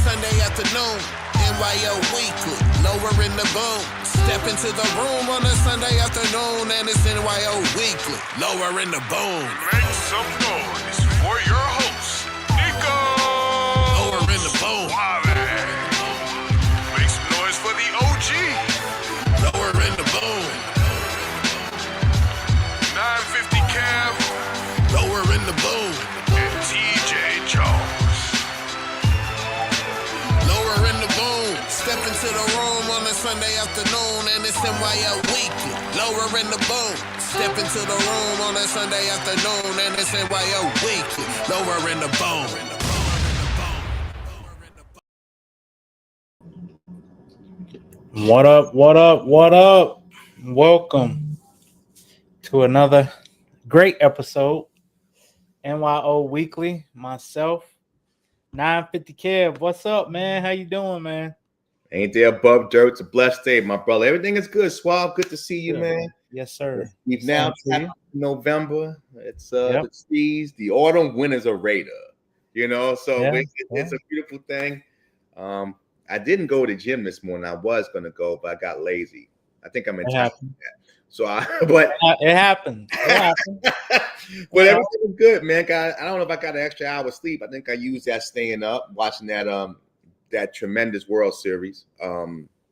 Sunday afternoon. Nyo Weekly, lower in the boom. Step into the room on a Sunday afternoon, and it's Nyo Weekly, lower in the boom. Make some noise for your host, Nico. Lower in the boom. Make some noise for the OG. Lower in the boom. 950 Cav. Lower in the boom. And TJ Jones. Lower in the boom. Step into the room on a Sunday afternoon, and it's Nyo Weekly, lower in the boom. Step into the room on a Sunday afternoon, and it's Nyo Weekly, lower in the boom. What up, what up, what up? Welcome to another great episode. Nyo Weekly, myself, 950 Kev. What's up, man? How you doing, man? Ain't there above dirt? It's a blessed day, my brother. Everything is good, Swab. Good to see you, Good, man. Yes, sir. We've now tapped November. It's Yep. the trees, the autumn winters are Raider. So Yeah, it's a beautiful thing. I didn't go to the gym this morning. I was gonna go, but I got lazy. I think I'm It entitled to happened. that. But It happened. It happened. but everything was good, man. I don't know if I got an extra hour of sleep. I think I used that staying up, watching that tremendous World Series.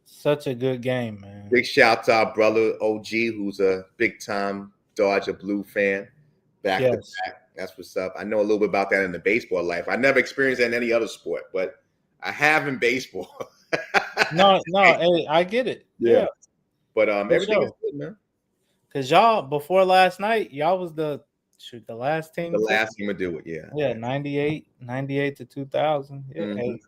Such a good game, man. Big shout to our brother OG, who's a big time Dodger Blue fan. Back to back. That's what's up. I know a little bit about that in the baseball life. I never experienced that in any other sport, but I have in baseball. No, hey, I get it. Yeah. But everything is good, man. Because y'all, before last night, y'all was the last team. The last team to do it, yeah. Yeah, 98 to 2000. Yeah, Mhm. hey,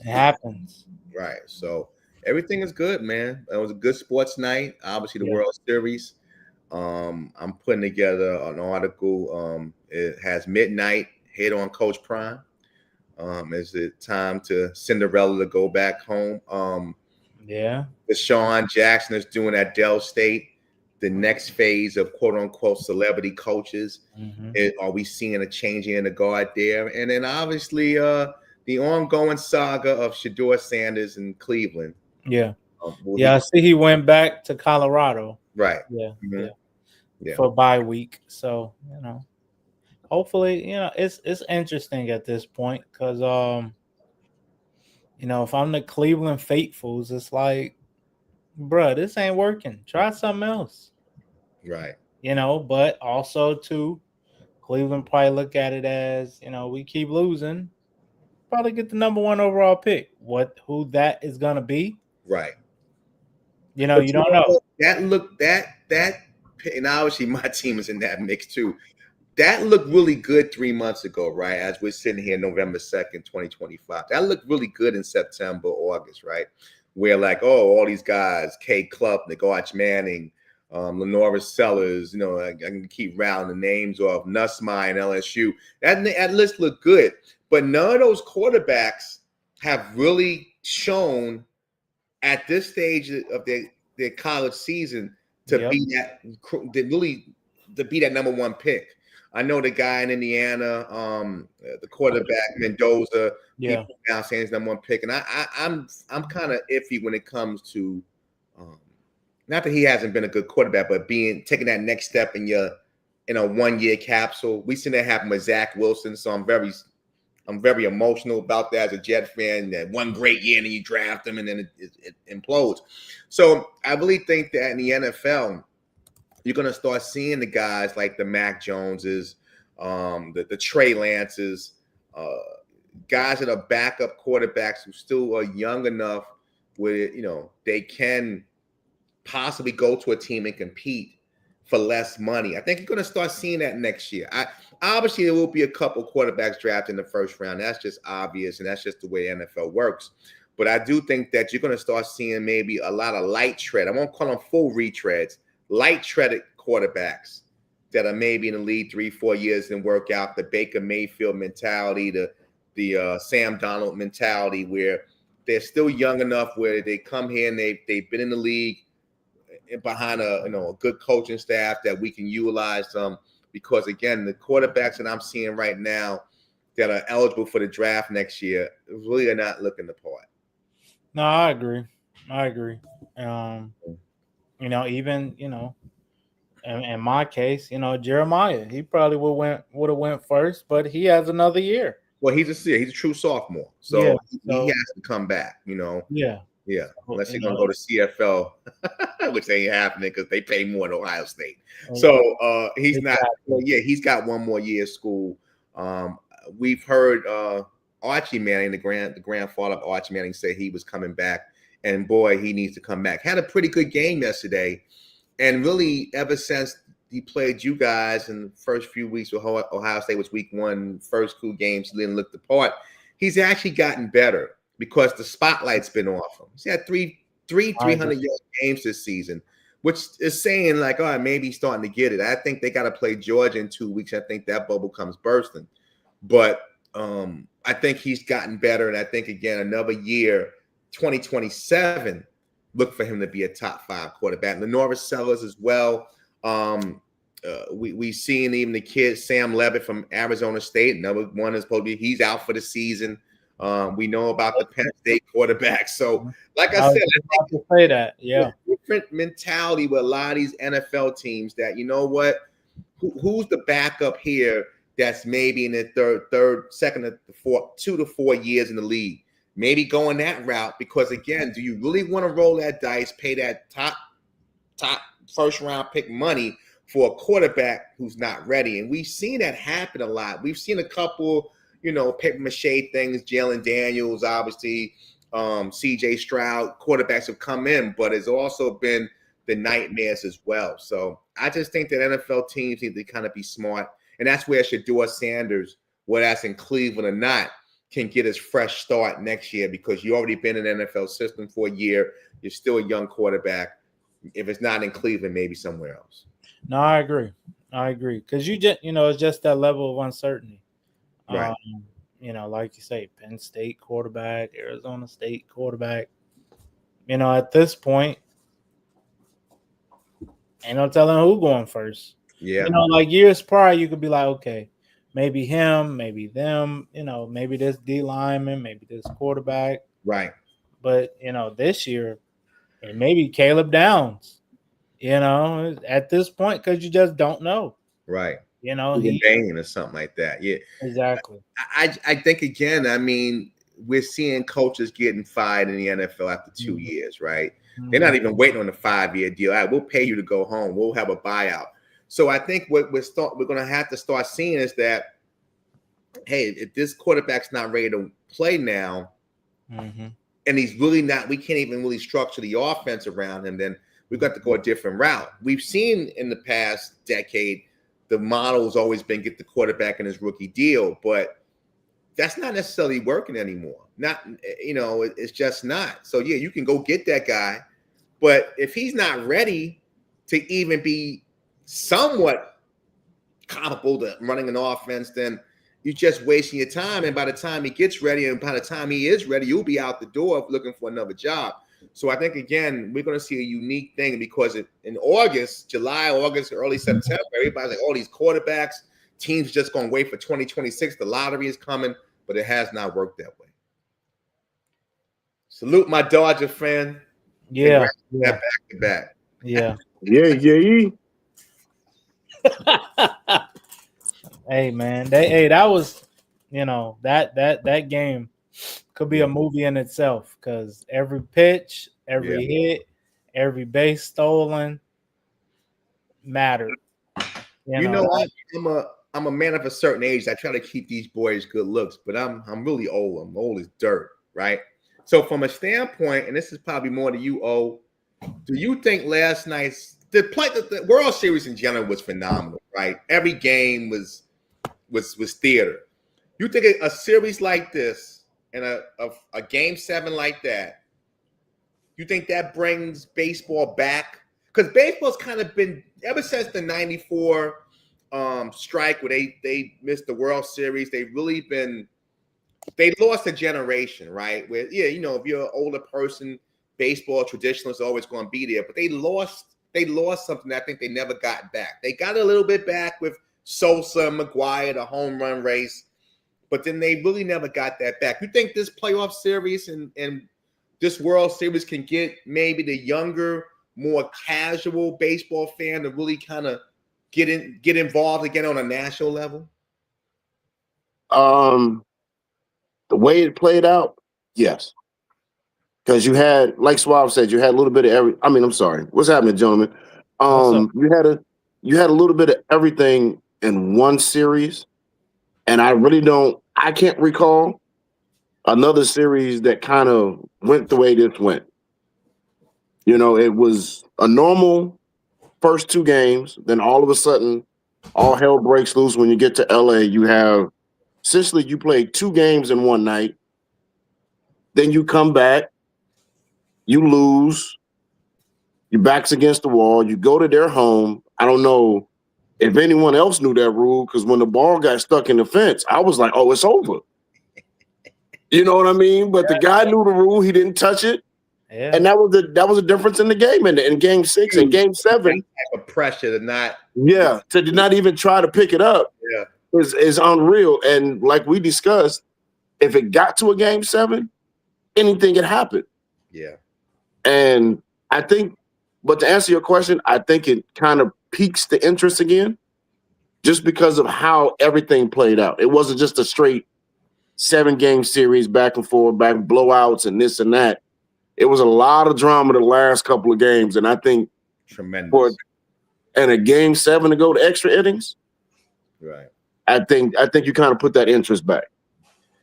it happens. Right. So everything is good, man. It was a good sports night. Obviously, the World Series. I'm putting together an article. It has midnight hit on Coach Prime. Is it time to Cinderella to go back home? Deshaun Jackson is doing at Dell State. The next phase of quote unquote celebrity coaches. Are we seeing a changing in the guard there? And then obviously the ongoing saga of Shedeur Sanders in Cleveland. Yeah. I see he went back to Colorado. Right. Yeah. Mm-hmm. Yeah. For bye week. So, hopefully, it's interesting at this point because if I'm the Cleveland faithfuls, it's like, bruh, this ain't working. Try something else. Right. But also too, Cleveland probably look at it as, we keep losing, probably get the number 1 overall pick. Who that is gonna be? Right. You don't know. That and obviously my team is in that mix too. That looked really good 3 months ago, right? As we're sitting here November 2nd, 2025. That looked really good in September, August, right? Where all these guys, Kay Klubnik, Arch Manning, Lenora Sellers, I can keep rounding the names off, Nussmeier and LSU. That list looked good, but none of those quarterbacks have really shown at this stage of their college season to be that number 1 pick. I know the guy in Indiana, the quarterback Mendoza, people now saying he's number 1 pick, and I'm kind of iffy when it comes to not that he hasn't been a good quarterback, but taking that next step in a 1-year capsule. We seen that happen with Zach Wilson, so I'm very emotional about that as a Jet fan. That one great year and then you draft him and then it implodes. So I really think that in the NFL, you're going to start seeing the guys like the Mac Joneses, the Trey Lances, guys that are backup quarterbacks who still are young enough where, they can possibly go to a team and compete for less money. I think you're going to start seeing that next year. Obviously, there will be a couple quarterbacks drafted in the first round. That's just obvious, and that's just the way NFL works. But I do think that you're going to start seeing maybe a lot of light tread. I won't call them full retreads. Light-treaded quarterbacks that are maybe in the league 3-4 years and work out the Baker Mayfield mentality, the Sam Darnold mentality, where they're still young enough where they come here and they've been in the league behind a good coaching staff that we can utilize them. Because again, the quarterbacks that I'm seeing right now that are eligible for the draft next year really are not looking the part. No, I agree. Even in my case, Jeremiah, he probably would have went first, but he has another year. Well, he's a true sophomore, so Yeah, he has to come back. Yeah. Unless he's gonna go to CFL, which ain't happening because they pay more than Ohio State. So he's not. Yeah, he's got one more year of school. We've heard Archie Manning, the grandfather of Archie Manning, say he was coming back, and boy, he needs to come back. Had a pretty good game yesterday, and really ever since he played you guys in the first few weeks with Ohio State, was week 1, first 2 games, he didn't look the part. He's actually gotten better because the spotlight's been off him. He's had three 300-yard games this season, which is saying like, all right, maybe he's starting to get it. I think they got to play Georgia in 2 weeks. I think that bubble comes bursting. But I think he's gotten better. And I think, again, another year, 2027, look for him to be a top 5 quarterback. Lenoris Sellers as well. We've seen even the kid, Sam Levitt from Arizona State. Another one is supposed to be, he's out for the season. We know about the Penn State quarterback. So, like I said, I think say that, yeah, different mentality with a lot of these NFL teams that, you know what, who's the backup here that's maybe in the second to 2 to 4 years in the league? Maybe going that route because, again, do you really want to roll that dice, pay that top first round pick money for a quarterback who's not ready? And we've seen that happen a lot. We've seen a couple, paper mache things. Jalen Daniels, obviously, C.J. Stroud, quarterbacks have come in, but it's also been the nightmares as well. So I just think that NFL teams need to kind of be smart, and that's where Shedeur Sanders, whether that's in Cleveland or not, can get his fresh start next year because you already been in the NFL system for a year. You're still a young quarterback. If it's not in Cleveland, maybe somewhere else. No, I agree. Because it's just that level of uncertainty. Right. Like you say, Penn State quarterback, Arizona State quarterback. At this point, ain't no telling who going first. Yeah. Like years prior, you could be like, okay, maybe him, maybe them, maybe this D lineman, maybe this quarterback. Right. But, this year, it may be Caleb Downs, at this point, because you just don't know. Right. He or something like that. Yeah. Exactly. I think, again, I mean, we're seeing coaches getting fired in the NFL after 2 years, right? Mm-hmm. They're not even waiting on a 5-year deal. All right, we'll pay you to go home. We'll have a buyout. So I think what we're going to have to start seeing is that, hey, if this quarterback's not ready to play now, and he's really not, we can't even really structure the offense around him, then we've got to go a different route. We've seen in the past decade, the model has always been get the quarterback in his rookie deal, but that's not necessarily working anymore. It's just not. So yeah, you can go get that guy, but if he's not ready to even be somewhat comparable to running an offense, then you're just wasting your time. And by the time he gets ready, and by the time he is ready, you'll be out the door looking for another job. So I think, again, we're going to see a unique thing because in July, August, early September, everybody's like, all these quarterbacks, teams just going to wait for 2026. The lottery is coming, but it has not worked that way. Salute my Dodger fan. Yeah. Back to back. Yeah. Yeah. Hey, man. That was, that game could be a movie in itself because every pitch, every hit, every base stolen mattered. I'm a man of a certain age. I try to keep these boys good looks, but I'm really old. I'm old as dirt, right? So from a standpoint, and this is probably more to you, O, do you think last night's the World Series in general was phenomenal, right? Every game was theater. You think a series like this and a game 7 like that, you think that brings baseball back? Because baseball's kind of been, ever since the 94 strike where they missed the World Series, they lost a generation, right? Where, if you're an older person, baseball traditionalists are always going to be there, but they lost something that I think they never got back. They got a little bit back with Sosa and McGuire, the home run race, but then they really never got that back. You think this playoff series and this World Series can get maybe the younger, more casual baseball fan to really kind of get involved again on a national level? The way it played out, yes. Because you had, like Swab said, you had a little bit of every. I mean, I'm sorry. What's happening, gentlemen? You had a little bit of everything in one series, and I can't recall another series that kind of went the way this went. You know, it was a normal first two games, then all of a sudden, all hell breaks loose when you get to LA. You have essentially you played two games in one night, then you come back. You lose, your back's against the wall, you go to their home. I don't know if anyone else knew that rule, because when the ball got stuck in the fence, I was like, oh, it's over. You know what I mean? But the guy knew the rule, he didn't touch it. Yeah. And that was a difference in the game. And in game 6 and game 7. That type of pressure to not to not even try to pick it up is unreal. And like we discussed, if it got to a game 7, anything could happen. Yeah. And I think, but to answer your question, I think it kind of piques the interest again, just because of how everything played out. It wasn't just a straight 7-game series, back and forth, back blowouts and this and that. It was a lot of drama the last couple of games, and I think tremendous. And a game 7 to go to extra innings, right? I think you kind of put that interest back.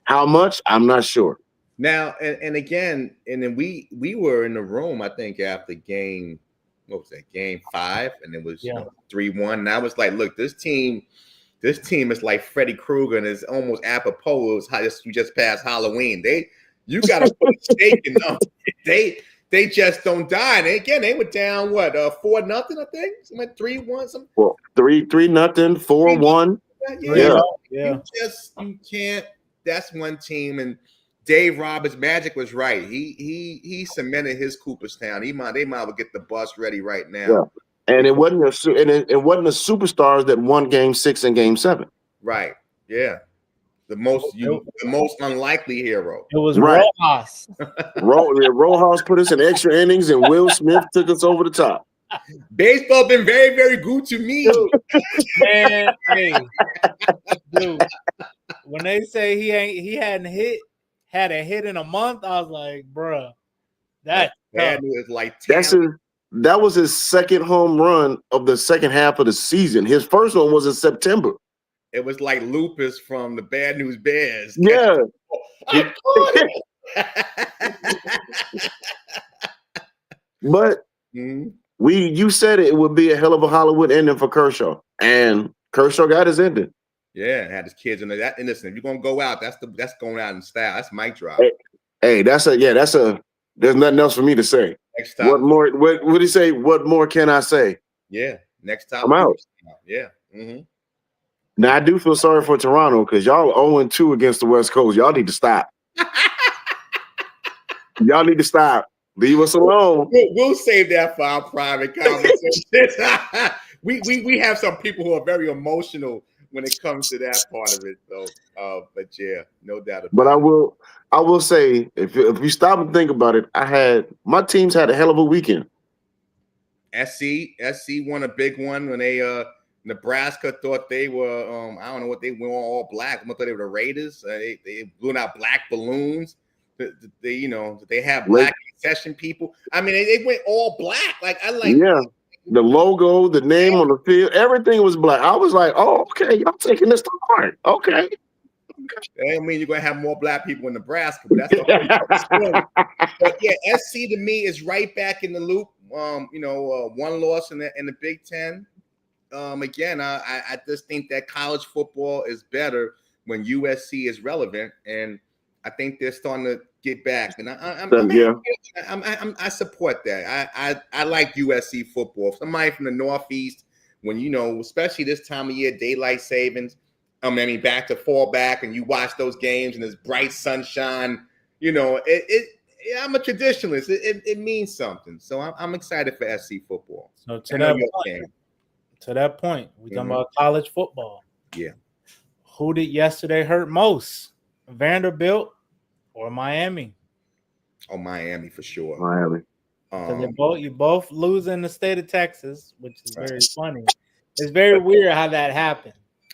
How much? I'm not sure. Now, and again, and then we were in the room, I think, after game, what was that, game 5, and it was 3-1. And I was like, look, this team is like Freddy Krueger, and it's almost apropos. You just passed Halloween. You got to put a stake in them. They just don't die. And again, they were down 4-0, I think. Something 3-1, something. Well, 3-0, 4-1. Yeah. You can't. That's one team. And Dave Roberts' Magic was right. He cemented his Cooperstown. They might well get the bus ready right now. Yeah. And it wasn't the superstars that won game 6 and game 7. Right. Yeah. The most unlikely hero. It was Rojas. Rojas put us in extra innings, and Will Smith took us over the top. Baseball been very, very good to me. Man, hey, dude. When they say he hadn't had a hit in a month, I was like, bruh, that was like that was his second home run of the second half of the season. His first one was in September. It was like Lupus from the Bad News Bears. Yeah. I caught it. But you said it would be a hell of a Hollywood ending for Kershaw. And Kershaw got his ending. Yeah, and had his kids in that. And listen, if you're gonna go out, that's going out in style. That's mic drop. Hey, there's nothing else for me to say. Next time. What more? What did he say? What more can I say? Yeah. Next time. I'm out. Yeah. Now I do feel sorry for Toronto, because y'all 0-2 against the West Coast. Y'all need to stop. Y'all need to stop. Leave us alone. We'll save that for our private conversation. we have some people who are very emotional when it comes to that part of it, though. But yeah, no doubt about it. But I will say, if you stop and think about it, my teams had a hell of a weekend. SC won a big one when they Nebraska thought they were I don't know what they were, all black. I thought they were the Raiders. They blew out black balloons. They have black concession people. I mean, they went all black. Like the logo, the name on the field, everything was black. I was like, oh, okay, y'all taking this to heart. Okay. That don't mean you're gonna have more black people in Nebraska, but that's the But yeah, SC to me is right back in the loop. One loss in the Big Ten. Again, I just think that college football is better when USC is relevant, and I think they're starting to get back. And I support that. I like USC football. Somebody from the Northeast, when especially this time of year, daylight savings. Back to fall back, and you watch those games, and there's bright sunshine. I'm a traditionalist. It means something. So I'm excited for SC football. So to that point, we're talking about college football. Yeah. who did yesterday hurt most, Vanderbilt or Miami? Oh, Miami for sure. Miami. Because you both lose in the state of Texas, which is very funny. It's very weird how that happened.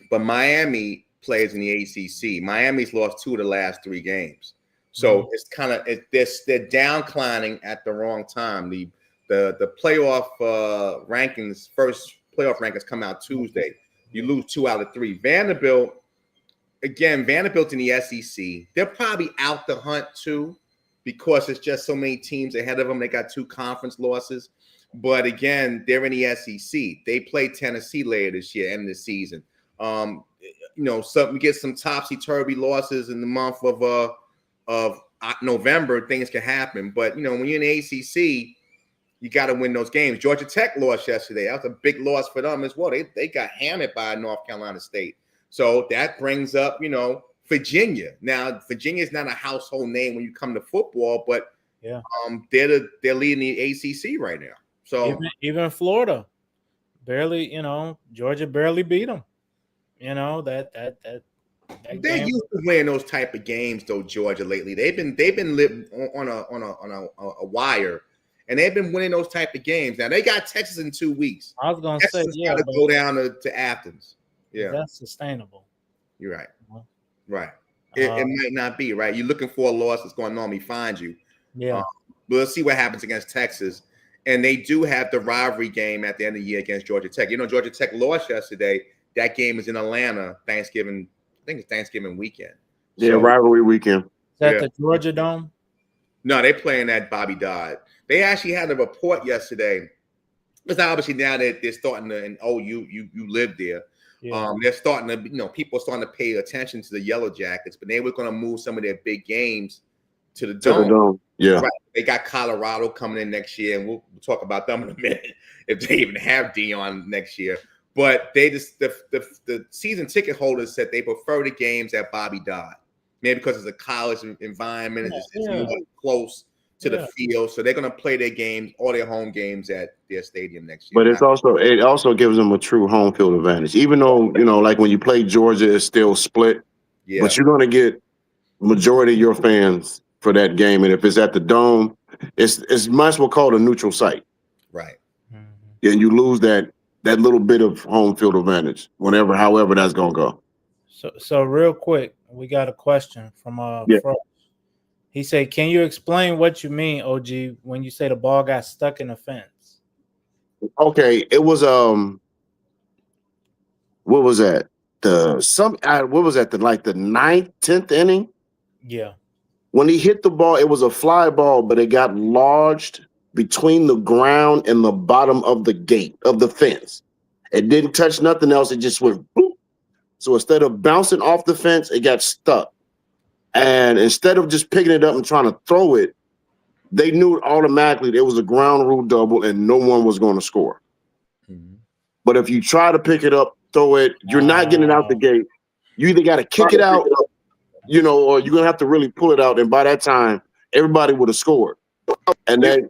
But Miami plays in the ACC. Miami's lost 2 of the last 3 games, so it's kind of they're downclining at the wrong time. The playoff rankings, first playoff rankings come out Tuesday. You lose 2 out of 3. Vanderbilt in the SEC. They're probably out the hunt too, because it's just so many teams ahead of them. They got 2 conference losses. But again, they're in the SEC. They play Tennessee later this year, end of the season. We get some topsy-turvy losses in the month of November. Things can happen. But, when you're in the ACC, you got to win those games. Georgia Tech lost yesterday. That was a big loss for them as well. They got hammered by North Carolina State. So that brings up, Virginia. Now, Virginia is not a household name when you come to football, but they're leading the ACC right now. So even Florida, barely, Georgia barely beat them. That they're used to winning those type of games, though. Georgia lately, they've been living on a wire, and they've been winning those type of games. Now they got Texas in 2 weeks. I was gonna say, got to go down to Athens. Yeah, that's sustainable. You're right. Right. It might not be right. You're looking for a loss that's going to normally find you. Yeah. But let's see what happens against Texas. And they do have the rivalry game at the end of the year against Georgia Tech. Georgia Tech lost yesterday. That game is in Atlanta, Thanksgiving. I think it's Thanksgiving weekend. Yeah, rivalry weekend. Is that the Georgia Dome? No, they're playing at Bobby Dodd. They actually had a report yesterday. Because obviously now they're starting to, and you live there. Yeah. They're starting to, people are starting to pay attention to the Yellow Jackets, but they were going to move some of their big games to the Dome. Yeah. Right. They got Colorado coming in next year, and we'll talk about them in a minute if they even have Dion next year. But they just the season ticket holders said they prefer the games at Bobby Dodd, maybe because it's a college environment, it's more close to the field, so they're going to play their games, all their home games at their stadium next year. But it also gives them a true home field advantage, even though like when you play Georgia, it's still split. Yeah. But you're going to get majority of your fans for that game, and if it's at the Dome, it's might as well called a neutral site. Right. Mm-hmm. And you lose that little bit of home field advantage, however that's gonna go. So real quick, we got a question from Frost. He said, "Can you explain what you mean, OG, when you say the ball got stuck in the fence?" Okay, it was what was that? The 9th, 10th inning? Yeah. When he hit the ball, it was a fly ball, but it got lodged between the ground and the bottom of the gate of the fence. It didn't touch nothing else. It just went boop. So instead of bouncing off the fence, it got stuck. And instead of just picking it up and trying to throw it, they knew automatically there was a ground rule double and no one was going to score. Mm-hmm. But if you try to pick it up, throw it, you're not getting it out the gate. You either got to kick it out, or you're going to have to really pull it out. And by that time, everybody would have scored. And then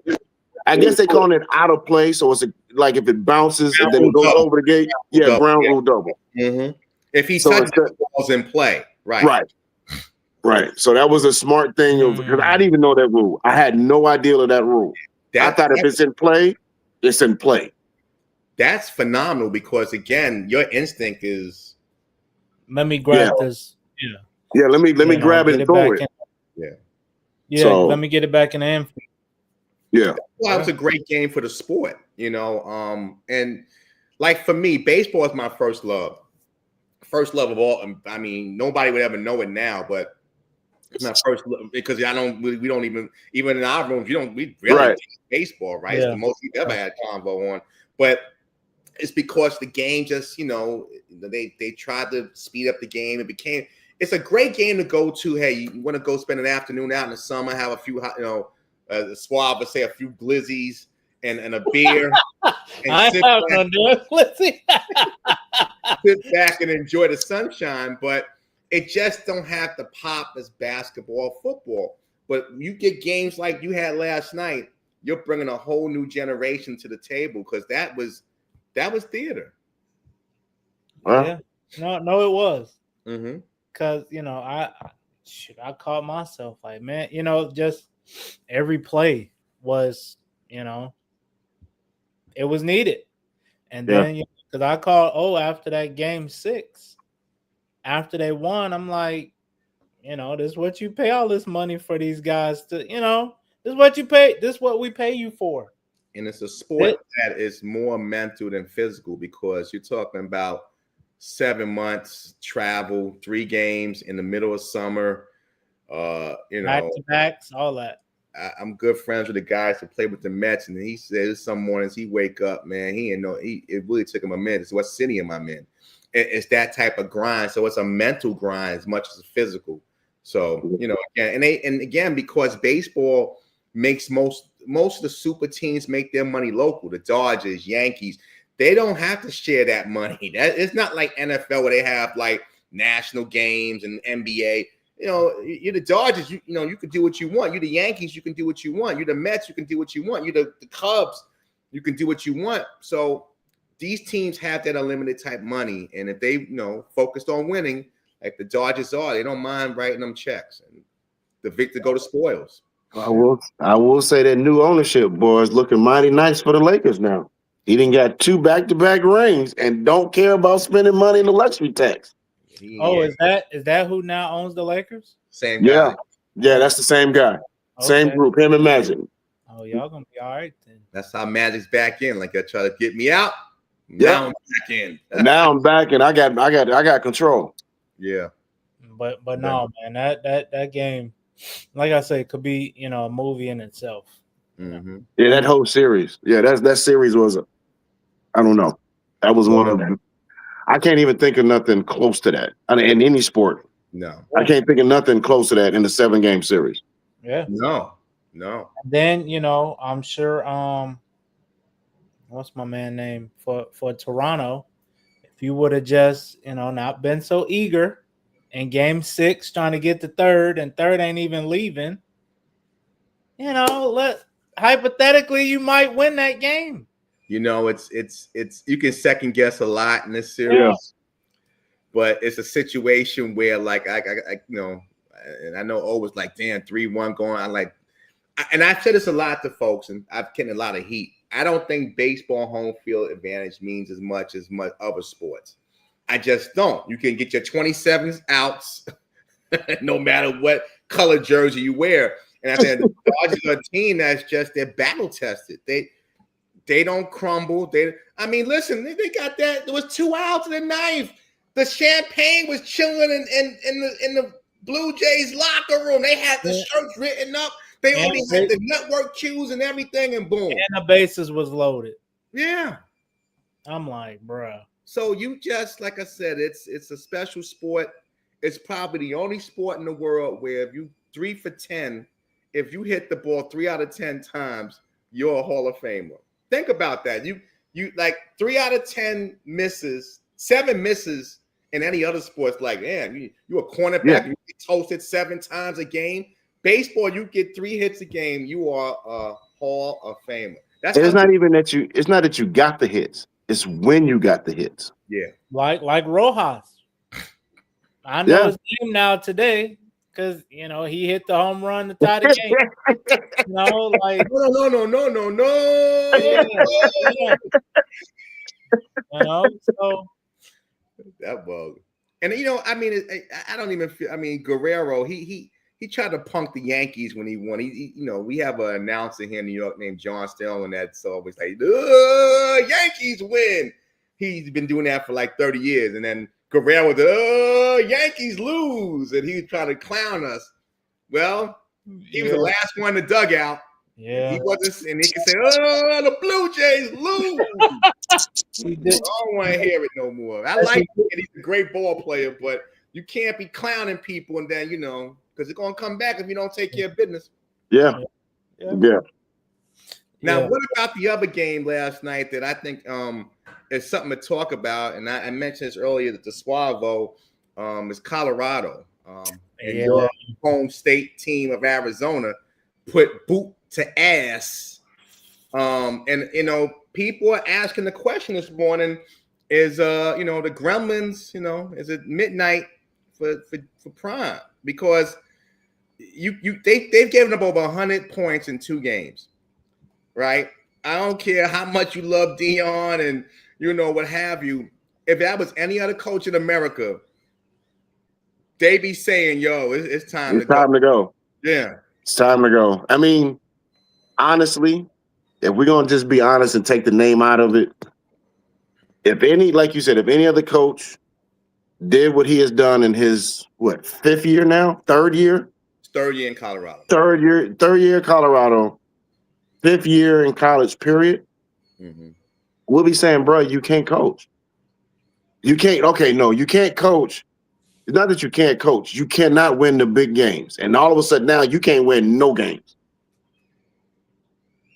I guess they call it out of play. So it's like if it bounces and then it goes over the gate, ground rule double. Mm-hmm. If he touches the ball's in play, right. So that was a smart thing because I didn't even know that rule. I had no idea of that rule. I thought if it's in play, it's in play. That's phenomenal because again, your instinct is. Let me grab this. Yeah. Let me grab it and throw it. So, let me get it back in the infield. Yeah. Well, it was a great game for the sport, and like for me, baseball is my first love of all. I mean, nobody would ever know it now, but it's my first love because we don't even in our rooms, we really baseball, right? Yeah. It's the most we've ever had convo on, but it's because the game just, they tried to speed up the game. It's a great game to go to. Hey, you want to go spend an afternoon out in the summer, have a few, the Suave would say a few glizzies and a beer. And sit back and enjoy the sunshine, but it just don't have the pop as basketball, football. But you get games like you had last night, you're bringing a whole new generation to the table because that was theater. Yeah. No, it was. Because I caught myself like, man, just every play was, it was needed. And then because I called after that game 6, after they won, I'm like, this is what you pay all this money for these guys to, this is what you pay, this is what we pay you for. And it's a sport that is more mental than physical, because you're talking about 7 months travel, 3 games in the middle of summer, back to backs, all that. I'm good friends with the guys who play with the Mets, and he says some mornings he wake up, man, it really took him a minute. It's what city am I in? It's that type of grind. So it's a mental grind as much as a physical. So, again, because baseball makes most of the super teams make their money local, the Dodgers, Yankees, they don't have to share that money. It's not like NFL where they have like national games and NBA. You're the Dodgers, you can do what you want. You're the Yankees, you can do what you want. You're the Mets, you can do what you want. You're the Cubs, you can do what you want. So these teams have that unlimited type money. And if they, focused on winning, like the Dodgers are, they don't mind writing them checks. And the victor go to spoils. I will say that new ownership, boy, is looking mighty nice for the Lakers now. He didn't got 2 back-to-back rings and don't care about spending money in the luxury tax. Is that who now owns the Lakers? Same guy. Yeah, that's the same guy. Okay. Same group, him and Magic. Oh, y'all gonna be all right then. That's how Magic's back in. Like, they try to get me out. Now I'm back in. Now I'm back and I got control. Yeah. But no, man, that game, like I say, could be, a movie in itself. Mm-hmm. Yeah, that whole series. Yeah, that series was I don't know. That was one of them. I can't even think of nothing close to that in any sport. No. I can't think of nothing close to that in the 7-game series. Yeah. No. And then, I'm sure what's my man name for Toronto? If you would have just, not been so eager in game 6 trying to get the third, and third ain't even leaving, hypothetically you might win that game. It's you can second guess a lot in this series, but it's a situation where, like, I and I know O was like, damn, 3-1 going. And I've said this a lot to folks, and I've getting a lot of heat. I don't think baseball home field advantage means as much other sports. I just don't. You can get your 27 outs, no matter what color jersey you wear. And I think the Dodgers are a team that's just, they're battle tested. They don't crumble. Listen, they got that. There was 2 outs in the 9th. The champagne was chilling in the Blue Jays locker room. They had the shirts written up. They already had the network cues and everything, and boom. And the bases was loaded. Yeah. I'm like, bruh. So you just, like I said, it's a special sport. It's probably the only sport in the world where if you 3 for 10, if you hit the ball 3 out of 10 times, you're a Hall of Famer. Think about that. You like 3 out of 10 misses, 7 misses in any other sports. Like, man, you a cornerback, you get toasted 7 times a game. Baseball, you get 3 hits a game, you are a Hall of Famer. It's not that you got the hits. It's when you got the hits. Yeah. Like Rojas. I know his name now today because he hit the home run to tie the game. No. So that bug. And I don't even feel. Guerrero, he tried to punk the Yankees when he won. We have an announcer here in New York named John Sterling that's always like, Yankees win. He's been doing that for like 30 years. And then Guerrero was, Yankees lose. And he was trying to clown us. Well, he was the last one in the dugout. Yeah. He wasn't, and he can say, the Blue Jays lose. I don't want to hear it no more. I like him. He's a great ball player, but you can't be clowning people and then, because it's going to come back if you don't take care of business. Yeah. Now, what about the other game last night that I think is something to talk about? And I mentioned this earlier that the Suavo is Colorado. And your home state team of Arizona put boot to ass. People are asking the question this morning is, the Gremlins, is it midnight? for Prime because they've given up over 100 points in 2 games, right? I don't care how much you love Dion and what have you. If that was any other coach in America, they be saying, "Yo, it's time to go." Time to go. Yeah, it's time to go. I mean, honestly, if we're gonna just be honest and take the name out of it, like you said, if any other coach did what he has done in his 5th year now, 3rd year, third year in Colorado, 3rd year in Colorado, 5th year in college, period. We'll be saying, bro, you can't coach. You can't. Okay, no, you can't coach. It's not that you can't coach. You cannot win the big games, and all of a sudden now you can't win no games.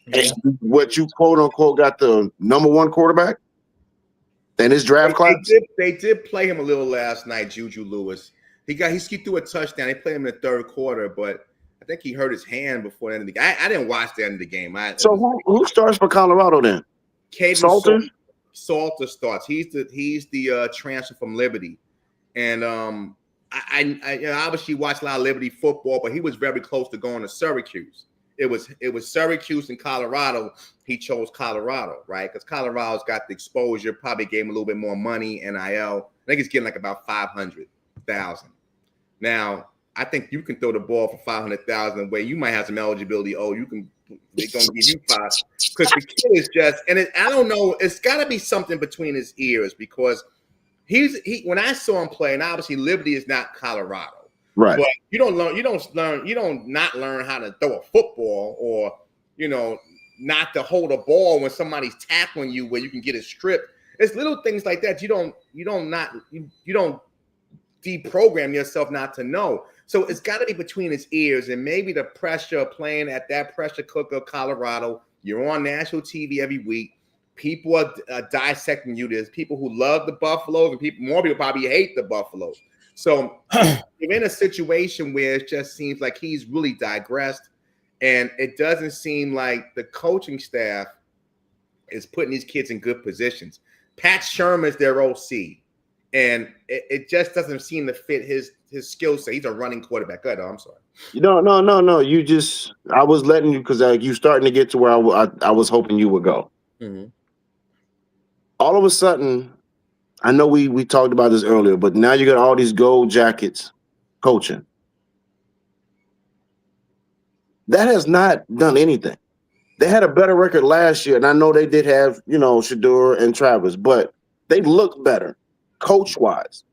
Yeah. And what you quote unquote got the number 1 quarterback in his draft class. They did play him a little last night, Juju Lewis. He threw a touchdown. They played him in the 3rd quarter, but I think he hurt his hand before the end of the game. I didn't watch the end of the game. Who starts for Colorado then? Salter starts. He's the transfer from Liberty, and I obviously watched a lot of Liberty football, but he was very close to going to Syracuse. It was Syracuse and Colorado. He chose Colorado, right? Because Colorado's got the exposure. Probably gave him a little bit more money. NIL. I think he's getting like about $500,000. Now, I think you can throw the ball for $500,000 away. You might have some eligibility. Oh, they're gonna give you 5 because the kid is just. And I don't know. It's got to be something between his ears because when I saw him play, and obviously Liberty is not Colorado. Right. But you don't not learn how to throw a football or, not to hold a ball when somebody's tackling you where you can get it stripped. It's little things like that. You don't deprogram yourself not to know. So it's got to be between his ears and maybe the pressure of playing at that pressure cooker of Colorado. You're on national TV every week. People are dissecting you. There's people who love the Buffaloes and more people probably hate the Buffaloes. So you're in a situation where it just seems like he's really digressed, and it doesn't seem like the coaching staff is putting these kids in good positions. Pat Shermer's their OC, and it just doesn't seem to fit his skill set. He's a running quarterback. Go ahead, I'm sorry. No. I was letting you because you starting to get to where I was hoping you would go. Mm-hmm. All of a sudden, I know we talked about this earlier, but now you got all these gold jackets coaching. That has not done anything. They had a better record last year, and I know they did have, Shador and Travis, but they look better coach-wise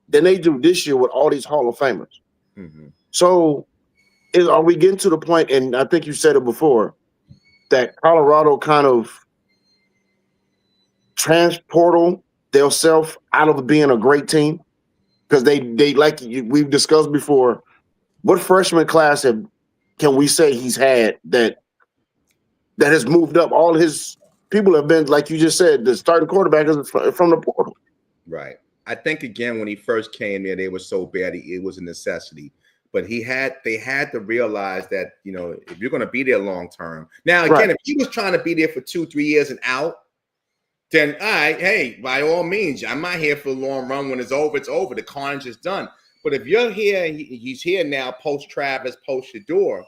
than they do this year with all these Hall of Famers. Mm-hmm. So are we getting to the point, and I think you said it before, that Colorado kind of transportal themselves out of being a great team? Because they like we've discussed before, what freshman class can we say he's had that has moved up? All his people have been, like you just said, the starting quarterback is from the portal. Right. I think, again, when he first came there, they were so bad, it was a necessity. But they had to realize that, if you're going to be there long term. Now, again, If he was trying to be there for 2-3 years and out, then, all right, hey, by all means, I'm not here for a long run. When it's over, it's over. The carnage is done. But if you're here, he's here now, post-Travis, post-Shador,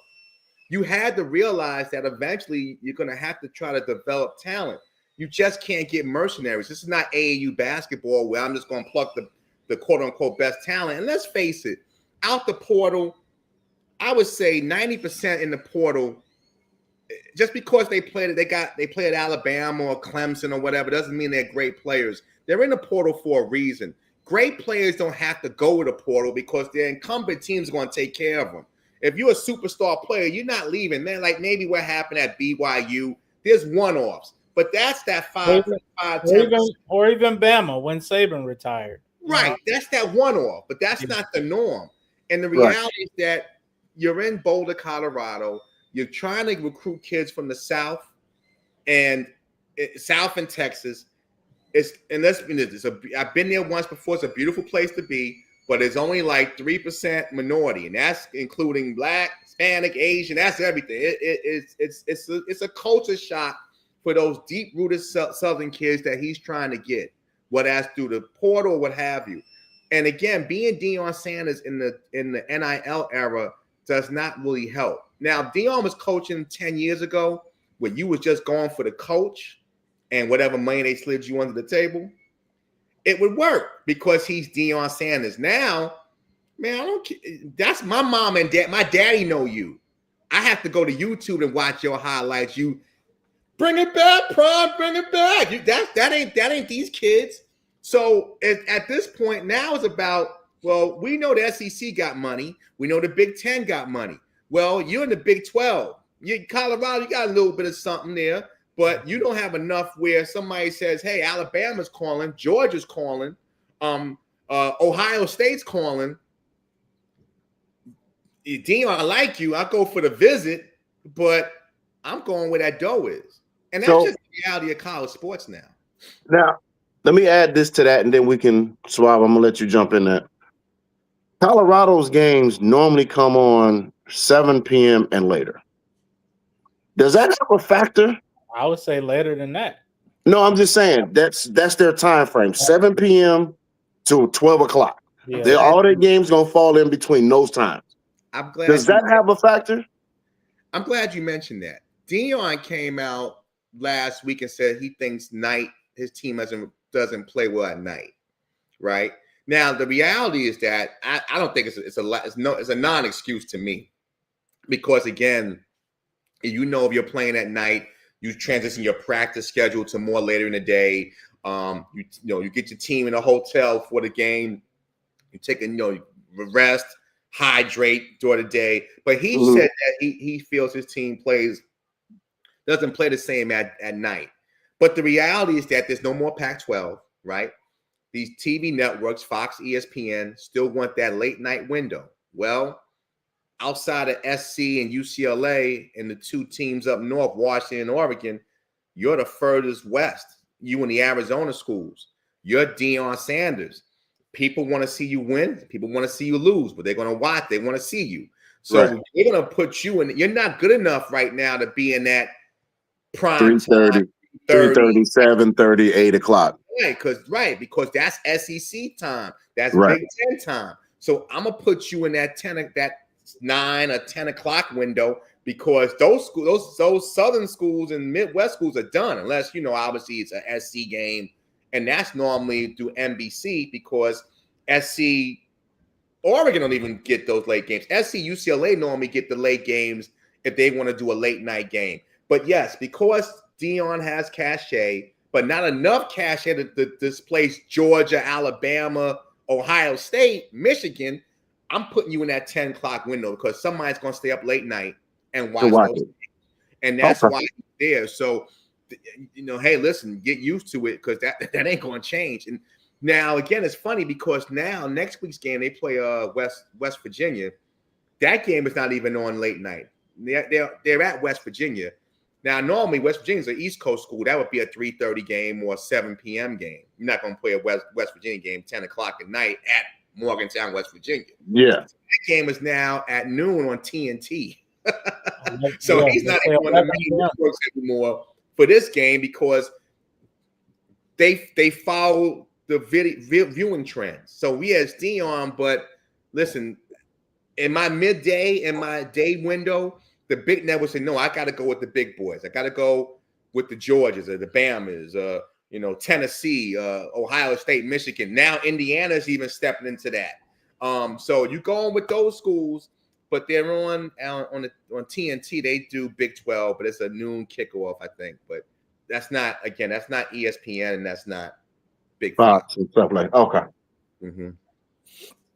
you had to realize that eventually you're going to have to try to develop talent. You just can't get mercenaries. This is not AAU basketball where I'm just going to pluck the quote-unquote best talent. And let's face it, out the portal, I would say 90% in the portal, just because they play at Alabama or Clemson or whatever, doesn't mean they're great players. They're in the portal for a reason. Great players don't have to go to the portal because their incumbent team's going to take care of them. If you're a superstar player, you're not leaving, man. Like maybe what happened at BYU, there's one-offs. But that's that 5-10%. Or even Bama when Saban retired. Right. That's that one-off, but that's not the norm. And the reality is that you're in Boulder, Colorado. You're trying to recruit kids from the South and Texas. I've been there once before. It's a beautiful place to be, but it's only like 3% minority, and that's including Black, Hispanic, Asian. That's everything. It's a culture shock for those deep-rooted Southern kids that he's trying to get, whether that's through the portal or what have you. And again, being Deion Sanders in the NIL era does not really help. Now, Deion was coaching 10 years ago when you was just going for the coach and whatever money they slid you under the table. It would work because he's Deion Sanders. Now, man, I don't care. That's my mom and dad. My daddy know you. I have to go to YouTube and watch your highlights. You bring it back, Prime, bring it back. That ain't these kids. So at this point now it's about, well, we know the SEC got money. We know the Big Ten got money. Well, you're in the Big 12. You Colorado, you got a little bit of something there, but you don't have enough where somebody says, hey, Alabama's calling, Georgia's calling, Ohio State's calling. Deion, I like you. I'll go for the visit, but I'm going where that dough is. And that's just the reality of college sports now. Now, let me add this to that, and then we can swap. I'm going to let you jump in there. Colorado's games normally come on 7 p.m. and later. Does that have a factor? I would say later than that. No, I'm just saying that's their time frame, 7 p.m. to 12 o'clock. Yeah. All their games going to fall in between those times. I'm glad. Does that have a factor? I'm glad you mentioned that. Deion came out last week and said he thinks his team doesn't play well at night, right? Now the reality is that I don't think it's a non-excuse to me, because again, if you're playing at night, you transition your practice schedule to more later in the day. You get your team in a hotel for the game. You take rest, hydrate during the day. But he said that he feels his team doesn't play the same at night. But the reality is that there's no more Pac-12, right? These TV networks, Fox, ESPN, still want that late night window. Well, outside of SC and UCLA and the two teams up north, Washington and Oregon, you're the furthest west. You and the Arizona schools. You're Deion Sanders. People want to see you win. People want to see you lose, but they're going to watch. They want to see you. So they're going to put you in. You're not good enough right now to be in that prime 3:30, 7:30, 8 o'clock. Because that's SEC time. That's Right. Big Ten time. So I'm gonna put you in that 9 or 10 o'clock window, because those southern schools and Midwest schools are done, unless obviously it's a SC game, and that's normally through NBC, because SC Oregon don't even get those late games. SC UCLA normally get the late games if they want to do a late night game. But yes, because Deion has cachet, but not enough cachet to displace Georgia, Alabama, Ohio State, Michigan, I'm putting you in that 10 o'clock window, because somebody's going to stay up late night and watch those games. And that's why he's there. So, hey, listen, get used to it, because that ain't going to change. And now, again, it's funny because now next week's game, they play West Virginia. That game is not even on late night. They're at West Virginia. Now, normally West Virginia's an East Coast school. That would be a 3:30 game or a 7 p.m. game. You're not going to play a West Virginia game 10 o'clock at night at Morgantown, West Virginia. Yeah. So that game is now at noon on TNT. So he's not even on the main networks anymore for this game, because they follow the viewing trends. So we as Deion, but listen, in my midday, in my day window, the big networks say, no, I got to go with the big boys. I got to go with the Georgias or the Bamas, Tennessee, Ohio State, Michigan. Now Indiana's even stepping into that. So you go on with those schools, but they're on TNT. They do Big 12, but it's a noon kickoff, I think. But that's not ESPN, and that's not Big Fox and stuff like that. Okay. Mm-hmm.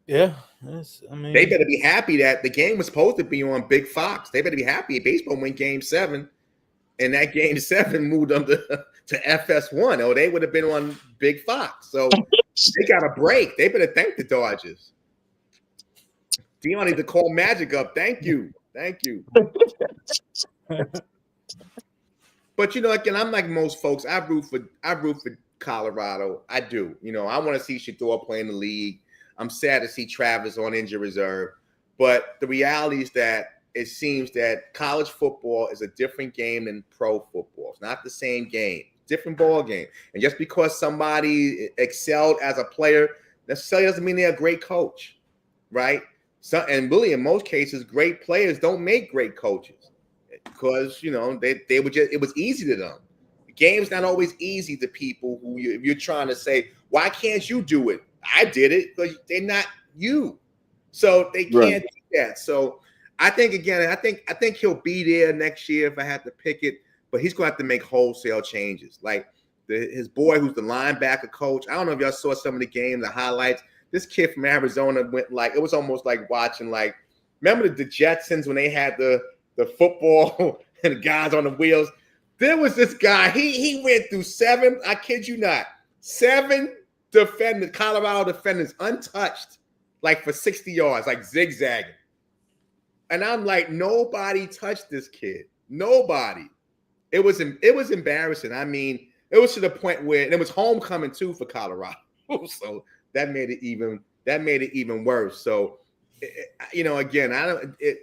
Yeah, they better be happy that the game was supposed to be on Big Fox. They better be happy if baseball win Game 7, and that Game 7 moved them to FS1, or they would have been on Big Fox. So they got a break. They better thank the Dodgers. Deion need to call Magic up. Thank you. But again, I'm like most folks. I root for Colorado. I do. I want to see Shador play in the league. I'm sad to see Travis on injury reserve. But the reality is that it seems that college football is a different game than pro football. It's not the same game. Different ball game. And just because somebody excelled as a player necessarily doesn't mean they're a great coach, right? So, and really, in most cases, great players don't make great coaches because they would just, it was easy to them. The game's not always easy to people who if you're trying to say, why can't you do it? I did it, but they're not you, so they can't do that. So I think again, I think he'll be there next year if I had to pick it, but he's going to have to make wholesale changes. Like his boy, who's the linebacker coach. I don't know if y'all saw some of the game, the highlights. This kid from Arizona went like, it was almost like watching, like, remember the Jetsons when they had the football and the guys on the wheels? There was this guy, he went through 7, I kid you not, 7 defenders, Colorado defenders, untouched, like for 60 yards, like zigzagging. And I'm like, nobody touched this kid. Nobody. It was embarrassing. I mean, it was to the point where, and it was homecoming too for Colorado. So that made it even worse. So, again,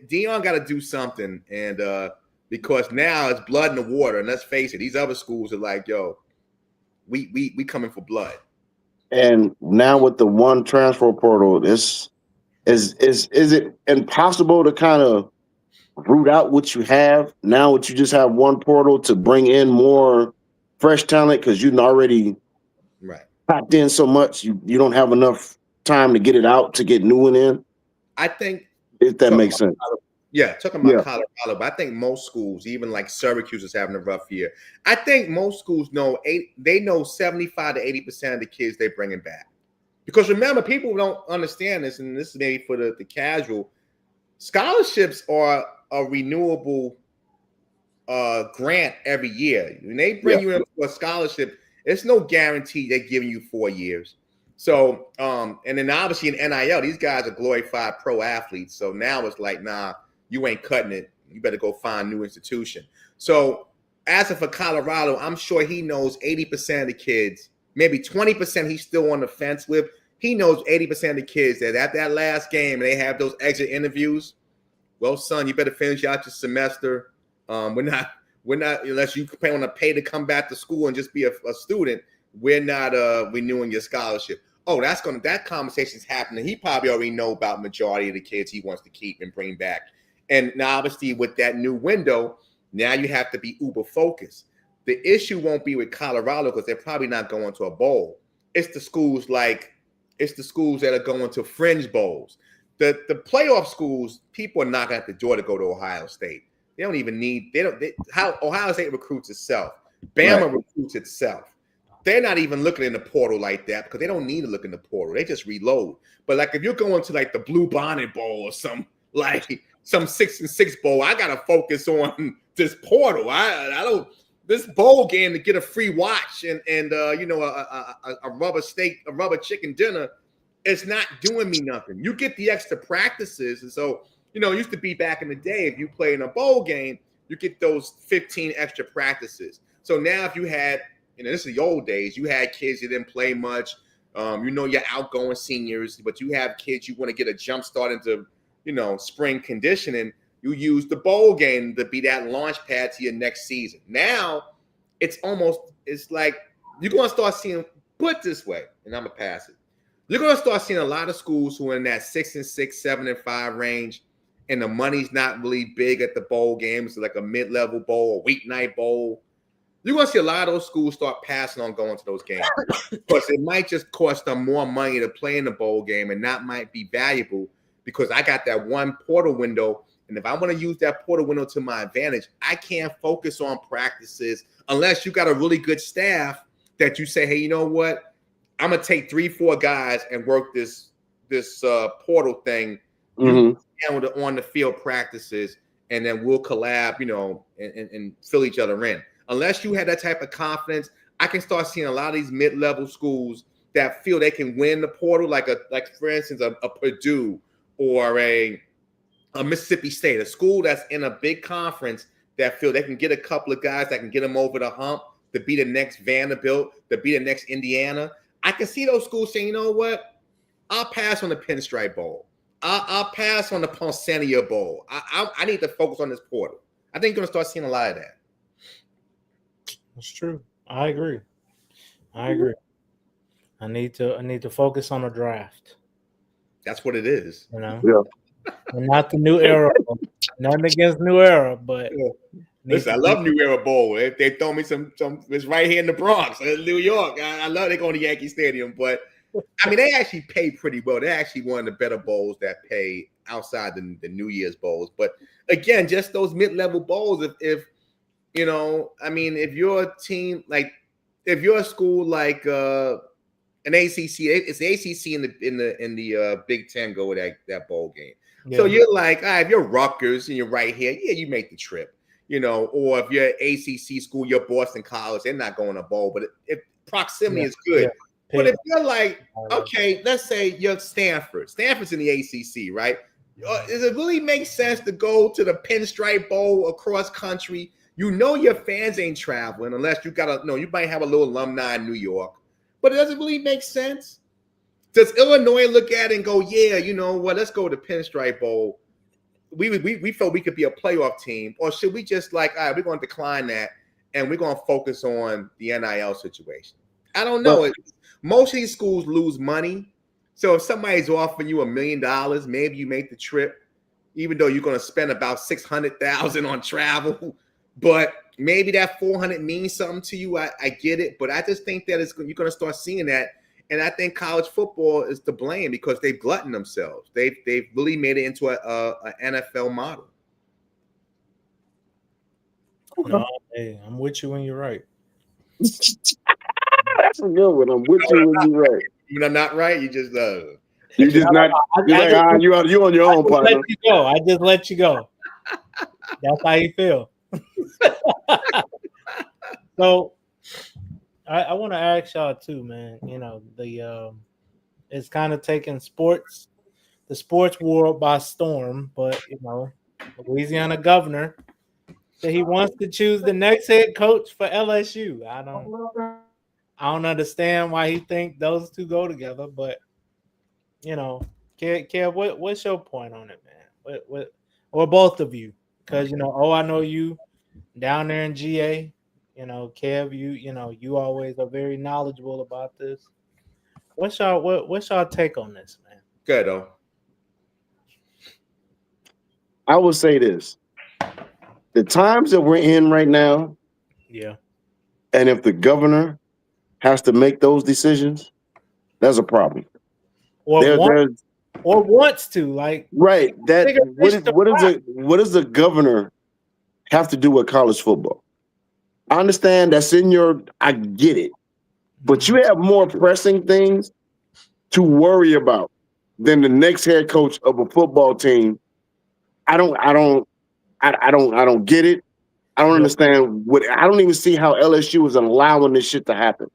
Deion got to do something, and because now it's blood in the water. And let's face it, these other schools are like, yo, we coming for blood. And now with the one transfer portal, is it impossible to kind of root out what you have now? Would you just have one portal to bring in more fresh talent because you already packed in so much, you don't have enough time to get it out to get new one in? I think if that makes sense. Talking about Colorado, but I think most schools, even like Syracuse, is having a rough year. I think most schools know 75 to 80% of the kids they're bringing back. Because remember, people don't understand this, and this is maybe for the casual. Scholarships are a renewable grant every year. When they bring you in for a scholarship, it's no guarantee they're giving you 4 years. So, and then obviously in NIL, these guys are glorified pro athletes. So now it's like, nah, you ain't cutting it. You better go find a new institution. So as for Colorado, I'm sure he knows 80% of the kids, maybe 20% he's still on the fence with. He knows 80% of the kids that at that last game, they have those exit interviews. Well, son, you better finish out your semester. We're not, unless you want to pay to come back to school and just be a student, we're not renewing your scholarship. Oh, that conversation's happening. He probably already know about majority of the kids he wants to keep and bring back. And now, obviously, with that new window, now you have to be uber focused. The issue won't be with Colorado because they're probably not going to a bowl. It's the schools that are going to fringe bowls. The playoff schools, people are knocking at the door to go to Ohio State. They don't even need. How Ohio State recruits itself. Bama recruits itself. They're not even looking in the portal like that because they don't need to look in the portal. They just reload. But like if you're going to like the Blue Bonnet Bowl or some 6-6 bowl, I gotta focus on this portal. I don't this bowl game to get a free watch and a rubber steak, a rubber chicken dinner. It's not doing me nothing. You get the extra practices, and so it used to be back in the day if you play in a bowl game, you get those 15 extra practices. So now if you had, this is the old days, you had kids that didn't play much. You're outgoing seniors, but you have kids you want to get a jump start into spring conditioning. You use the bowl game to be that launch pad to your next season. Now it's like you're going to start seeing, put this way, and I'm going to pass it. You're going to start seeing a lot of schools who are in that 6-6, 7-5 range, and the money's not really big at the bowl games, like a mid-level bowl, a weeknight bowl. You're going to see a lot of those schools start passing on going to those games because it might just cost them more money to play in the bowl game and not might be valuable because I got that one portal window. And if I want to use that portal window to my advantage, I can't focus on practices unless you got a really good staff that you say, hey, you know what? I'm going to take 3-4 guys and work this portal thing on the field practices, and then we'll collab, and fill each other in. Unless you have that type of confidence, I can start seeing a lot of these mid-level schools that feel they can win the portal, like for instance, a Purdue or a Mississippi State, a school that's in a big conference that feel they can get a couple of guys that can get them over the hump to be the next Vanderbilt, to be the next Indiana. I can see those schools saying, you know what? I'll pass on the Pinstripe Bowl. I'll pass on the Poncennia Bowl. I need to focus on this portal. I think you're going to start seeing a lot of that. That's true. I agree. I need to focus on the draft. That's what it is. You know, Yeah. and not the new era. Nothing against new era, but Listen, I love New Era Bowl. They throw me some. It's right here in the Bronx, New York. I love they going to Yankee Stadium, but I mean they actually pay pretty well. They're actually one of the better bowls that pay outside the New Year's bowls. But again, just those mid-level bowls. If you know, I mean, if you're a team like, if you're a school like an ACC, it's the ACC in the Big Ten go with that bowl game. Yeah. So you're like, all right, if you're Rutgers and you're right here, yeah, you make the trip. You know, or if you're ACC school, you're Boston College, they're not going to bowl, but if proximity is good. Yeah. But if you're like, okay, let's say you're Stanford. Stanford's in the ACC, right? Does it really make sense to go to the Pinstripe Bowl across country? You know your fans ain't traveling unless you you might have a little alumni in New York. But it doesn't really make sense. Does Illinois look at it and go, yeah, you know what, let's go to the Pinstripe Bowl. We felt we could be a playoff team, or should we just like, all right, we're going to decline that and we're going to focus on the NIL situation? I don't know. Most of these schools lose money. So if somebody's offering you $1 million, maybe you make the trip, even though you're going to spend about $600,000 on travel. But maybe that $400 means something to you. I get it, but I just think that you're going to start seeing that. And I think college football is to blame because they've gluttoned themselves. They've really made it into a NFL model. No, hey, I'm with you when you're right. That's a good one. I'm with you when you're right. When I'm not right, you just you just not. You on your own, partner. Let you go. I just let you go. That's how you feel. So I want to ask y'all too, man. You know, it's kind of taking the sports world by storm. But you know, Louisiana governor said he wants to choose the next head coach for LSU. I don't understand why he think those two go together, but you know, Kev, what's your point on it, man? What or both of you? Because you know, I know you down there in GA. You know, Kev, you always are very knowledgeable about this. What's y'all take on this, man? Good, though. I will say this. The times that we're in right now, yeah. And if the governor has to make those decisions, that's a problem. Or wants to, like, right. That what does the governor have to do with college football? I understand I get it, but you have more pressing things to worry about than the next head coach of a football team. I don't get it. I don't understand I don't even see how LSU is allowing this shit to happen.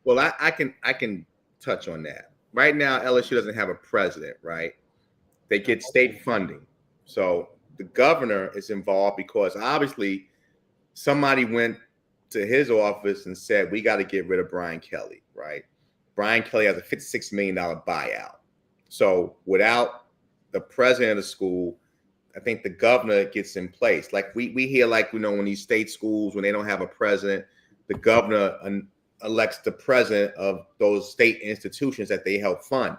Well, I can touch on that. Right now, LSU doesn't have a president, right? They get state funding. So the governor is involved because obviously somebody went to his office and said, we got to get rid of Brian Kelly, right? Brian Kelly has a $56 million buyout. So without the president of the school, I think the governor gets in place. Like we hear, like, you know, when these state schools, when they don't have a president, the governor elects the president of those state institutions that they help fund.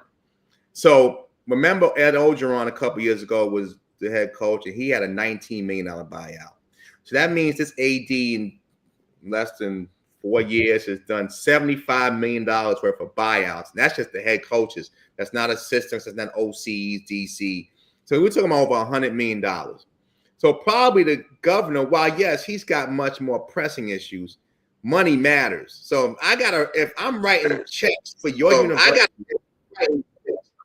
So remember Ed Ogeron a couple years ago was the head coach, and he had a $19 million buyout. So that means this AD in less than 4 years has done $75 million worth of buyouts. And that's just the head coaches. That's not assistants. That's not OCs, DC. So we're talking about over $100 million. So probably the governor, while yes, he's got much more pressing issues, money matters. So if I'm writing checks for your university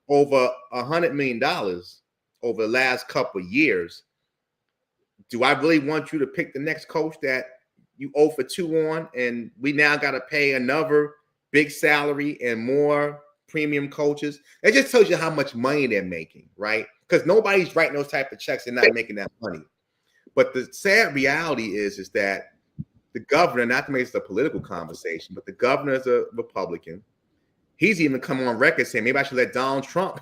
over $100 million over the last couple of years, do I really want you to pick the next coach that you 0 for 2 on, and we now got to pay another big salary and more premium coaches? It just tells you how much money they're making, right? Because nobody's writing those type of checks and not making that money. But the sad reality is that the governor, not to make this a political conversation, but the governor is a Republican. He's even come on record saying maybe I should let Donald Trump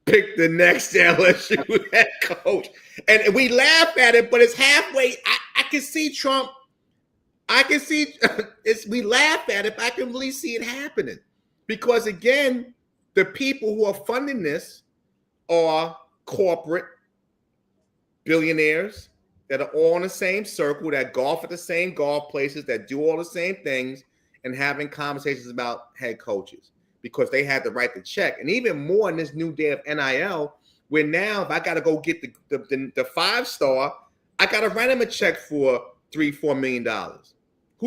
pick the next LSU head coach. And we laugh at it, but it's halfway. I can see Trump I can see we laugh at it, but I can really see it happening. Because again, the people who are funding this are corporate billionaires that are all in the same circle, that golf at the same golf places, that do all the same things, and having conversations about head coaches because they had the right to check. And even more in this new day of NIL, where now if I got to go get the 5-star, I got to write him a check for $3-4 million.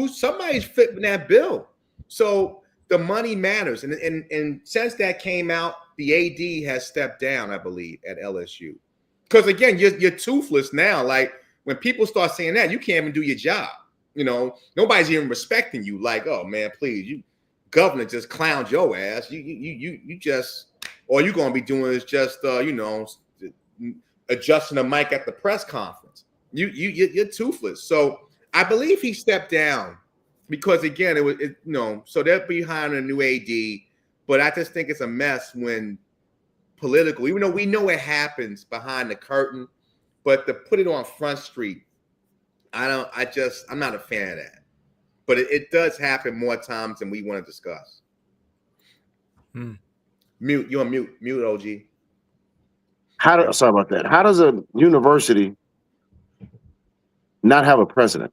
Somebody's fitting that bill. So the money matters. And since that came out, the AD has stepped down, I believe, at LSU. Because again, you're toothless now. Like when people start saying that, you can't even do your job. You know, nobody's even respecting you. Like, oh man, please, you governor just clowned your ass. You just all you're gonna be doing is just adjusting the mic at the press conference. You're toothless. So I believe he stepped down because again, so they'll be hiring a new AD, but I just think it's a mess when political, even though we know it happens behind the curtain, but to put it on Front Street, I'm not a fan of that. But it does happen more times than we want to discuss. Mute, you're on mute, OG. Sorry about that. How does a university not have a president?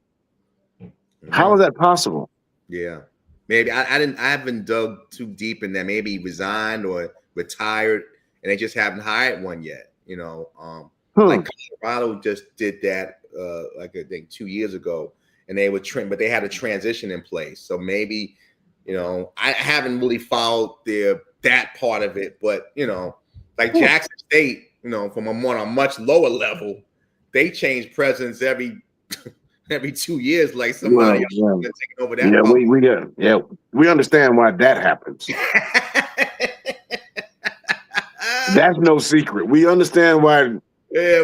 How is that possible? Yeah, maybe I haven't dug too deep in that. Maybe he resigned or retired, and they just haven't hired one yet. Like Colorado just did that, like I think 2 years ago, and they were but they had a transition in place. So maybe, I haven't really followed that part of it, but like Jackson State, from on a much lower level, they change presidents every 2 years, like somebody else taking over that. We understand why that happens. That's no secret. We understand why. Yeah,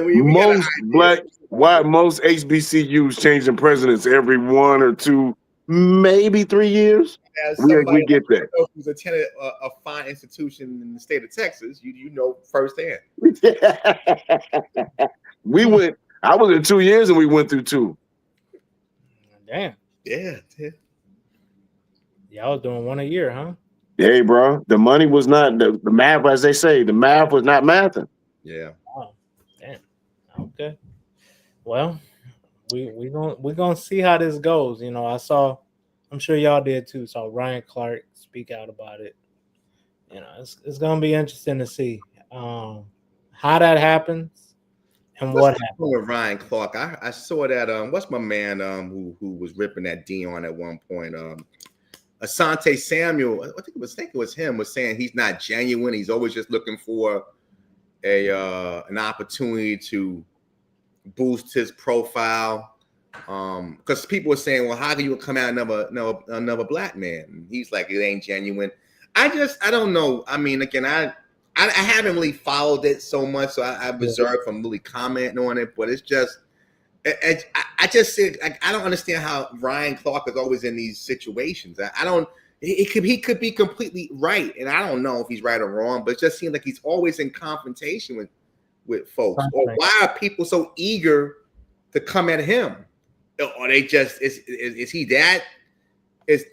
why most HBCUs changing presidents every 1 or 2, maybe 3 years. We get that. Who's attended a fine institution in the state of Texas, you know firsthand. I was in 2 years and we went through 2. Damn. Yeah. Y'all was doing 1 a year, huh? Hey, bro, the money was not the math, as they say. The math was not mathing. Yeah. Oh, damn. Okay. Well, we're gonna see how this goes. I'm sure y'all did too. Saw Ryan Clark speak out about it. It's gonna be interesting to see how that happens and what happens with Ryan Clark. I saw that. What's my man? Who was ripping that Dion at one point? Asante Samuel, I think it was him, was saying he's not genuine. He's always just looking for an opportunity to boost his profile. Because people were saying, well, how can you come out another black man? And he's like, it ain't genuine. I don't know. I mean, again, I haven't really followed it so much, so I reserved from really commenting on it. But it's just, I just said, I don't understand how Ryan Clark is always in these situations. He could be completely right, and I don't know if he's right or wrong, but it just seems like he's always in confrontation with folks. Or why are people so eager to come at him? Or they just is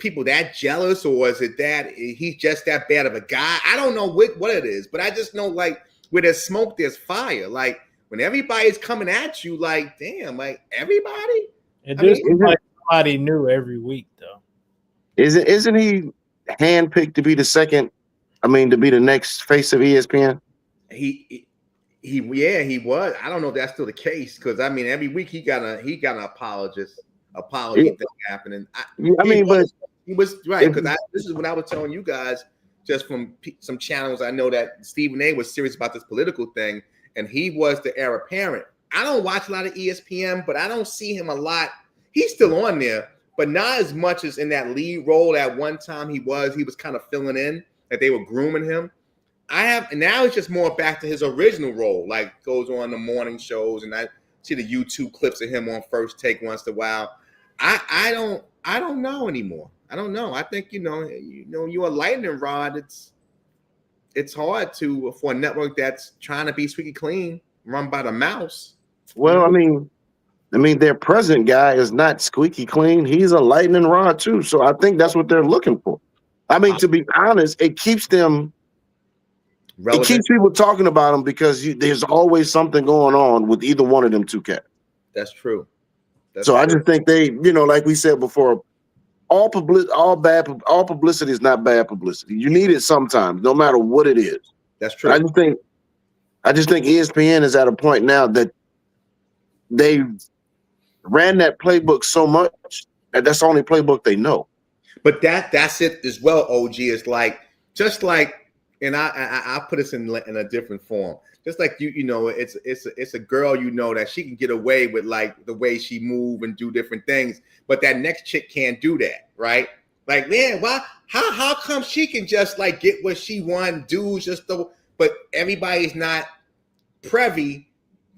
people that jealous, or is it that he's just that bad of a guy? I don't know what it is, but I just know, like, where there's smoke, there's fire. Like, when everybody's coming at you, like, damn, like, everybody? Like somebody new every week, though. Isn't he handpicked to be to be the next face of ESPN? He was. I don't know if that's still the case, because every week he got an apology thing happening. He was right, because this is what I was telling you guys just from some channels. I know that Stephen A was serious about this political thing, and he was the heir apparent. I don't watch a lot of ESPN, but I don't see him a lot. He's still on there, but not as much as in that lead role. At one time he was kind of filling in, that they were grooming him. And now it's just more back to his original role, like goes on the morning shows, and I see the YouTube clips of him on First Take once in a while. I don't know anymore. I don't know. I think you're a lightning rod. It's hard for a network that's trying to be squeaky clean, run by the mouse. Well, I mean, their present guy is not squeaky clean. He's a lightning rod too. So I think that's what they're looking for. I mean, to be honest, it keeps them relevant. It keeps people talking about them because there's always something going on with either one of them two cats. That's true. I just think they, like we said before, all publicity is not bad publicity. You need it sometimes, no matter what it is. That's true. I just think ESPN is at a point now that they ran that playbook so much that that's the only playbook they know. But that's it as well, OG. It's like, just like, and I put this in a different form. Just like it's a girl, that she can get away with like the way she move and do different things, but that next chick can't do that, right? Like, man, why? How come she can just like get what she wants, but everybody's not privy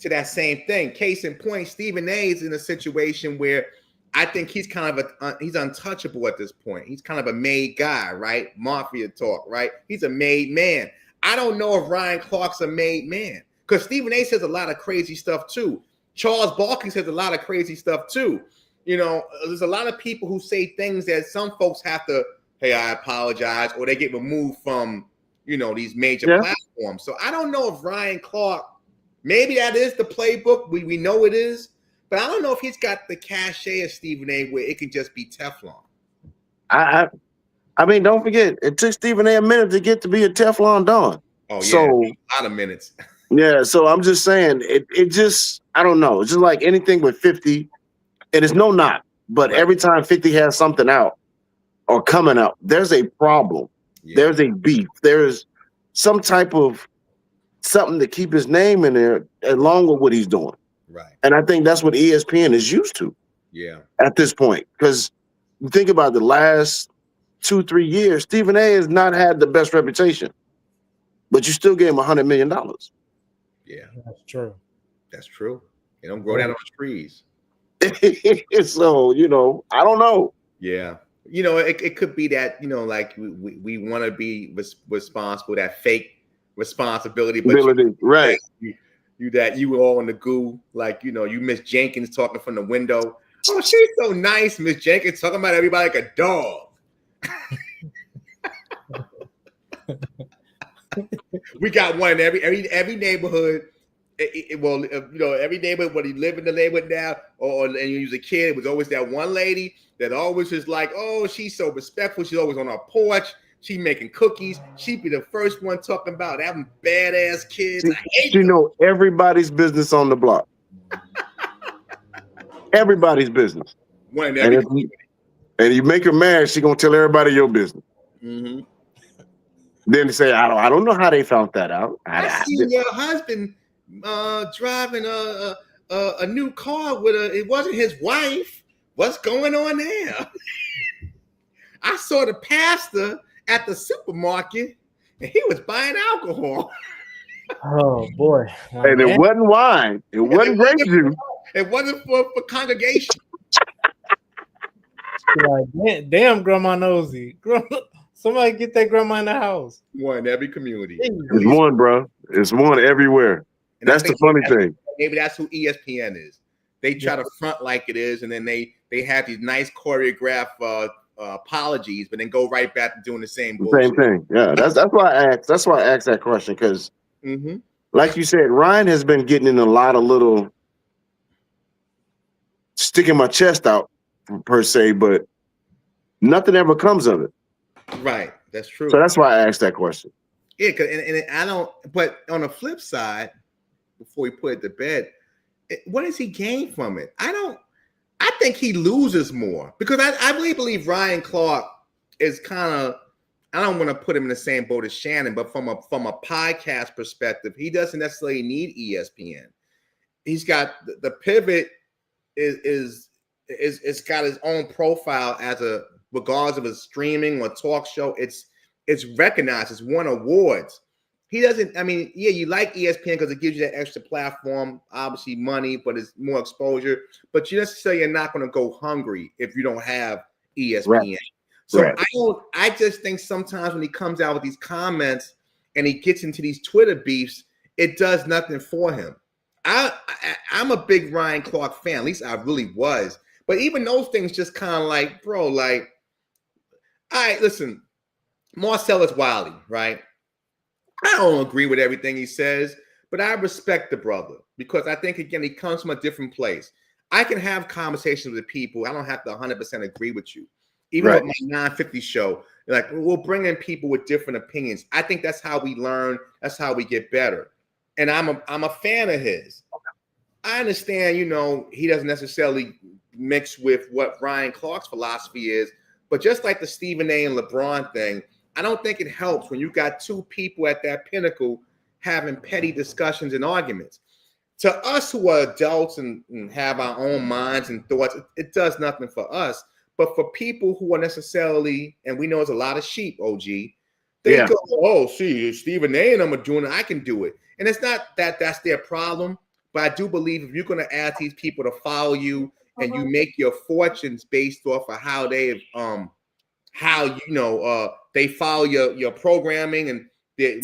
to that same thing. Case in point, Stephen A is in a situation where I think he's kind of he's untouchable at this point. He's kind of a made guy, right? Mafia talk, right? He's a made man. I don't know if Ryan Clark's a made man, because Stephen A says a lot of crazy stuff too. Charles Barkley says a lot of crazy stuff too. There's a lot of people who say things that some folks have to, hey, I apologize, or they get removed from, these major platforms. So I don't know if Ryan Clark, maybe that is the playbook. We know it is, but I don't know if he's got the cachet of Stephen A where it can just be Teflon. I mean, don't forget, it took Stephen A minute to get to be a Teflon Don. Oh, yeah, so, a lot of minutes. Yeah, so I'm just saying, it just, I don't know. It's just like anything with 50, and it's no knock, but every time 50 has something out or coming out, there's a problem. Yeah. There's a beef. There's some type of something to keep his name in there along with what he's doing. Right. And I think that's what ESPN is used to. Yeah. At this point, because you think about the last 2-3 years, Stephen A has not had the best reputation, but you still gave him $100 million. Yeah, that's true. That's true. They don't grow that on trees. So, I don't know. Yeah. It could be that, like we want to be responsible, that fake responsibility, but right. You were all in the goo, like, you Miss Jenkins talking from the window. Oh, she's so nice, Miss Jenkins, talking about everybody like a dog. We got one in every neighborhood. Every neighborhood, whether you live in the neighborhood now and you was a kid, it was always that one lady that always was like, oh, she's so respectful. She's always on her porch. She making cookies. She'd be the first one talking about having badass kids. Everybody's business on the block. Everybody's business. One in every and you make her mad, she gonna tell everybody your business. Mm-hmm. Then they say, I don't know how they found that out. I seen your husband driving a new car with it wasn't his wife. What's going on there? I saw the pastor at the supermarket and he was buying alcohol. Oh boy. And it wasn't wine. It wasn't grape juice. It wasn't for congregation. Like, damn, Grandma Nosy. Somebody get that grandma in the house. One in every community. It's one, bro. It's one everywhere. And that's the funny thing. Maybe that's who ESPN is. They try to front like it is, and then they have these nice choreographed apologies, but then go right back to doing the same bullshit. Same thing. Yeah, that's why I asked. That's why I asked that question, because, like you said, Ryan has been getting in a lot of little sticking my chest out per se, but nothing ever comes of it. Right, that's true. So that's why I asked that question. Yeah, and I don't. But on the flip side, before we put it to bed, what does he gain from it? I think he loses more, because I really believe Ryan Clark is kind of. I don't want to put him in the same boat as Shannon, but from a podcast perspective, he doesn't necessarily need ESPN. He's got the pivot is got his own profile as a. Regardless of a streaming or talk show, it's recognized. It's won awards. He doesn't. I mean, yeah, you like ESPN because it gives you that extra platform, obviously money, but it's more exposure. But you necessarily are not going to go hungry if you don't have ESPN. Right. So I just think sometimes when he comes out with these comments and he gets into these Twitter beefs, it does nothing for him. I'm a big Ryan Clark fan. At least I really was. But even those things just kind of like, bro, like, all right, listen, Marcellus Wiley, right? I don't agree with everything he says, but I respect the brother because I think, again, he comes from a different place. I can have conversations with people. I don't have to 100% agree with you. Even with my 950 show, like, we'll bring in people with different opinions. I think that's how we learn. That's how we get better. And I'm a fan of his. I understand, he doesn't necessarily mix with what Ryan Clark's philosophy is, but just like the Stephen A. and LeBron thing, I don't think it helps when you got two people at that pinnacle having petty discussions and arguments. To us who are adults and have our own minds and thoughts, it does nothing for us. But for people who are necessarily, and we know there's a lot of sheep, OG, they go, oh, see, Stephen A. and them are doing it, I can do it. And it's not that that's their problem, but I do believe if you're going to ask these people to follow you and you make your fortunes based off of how they they follow your programming and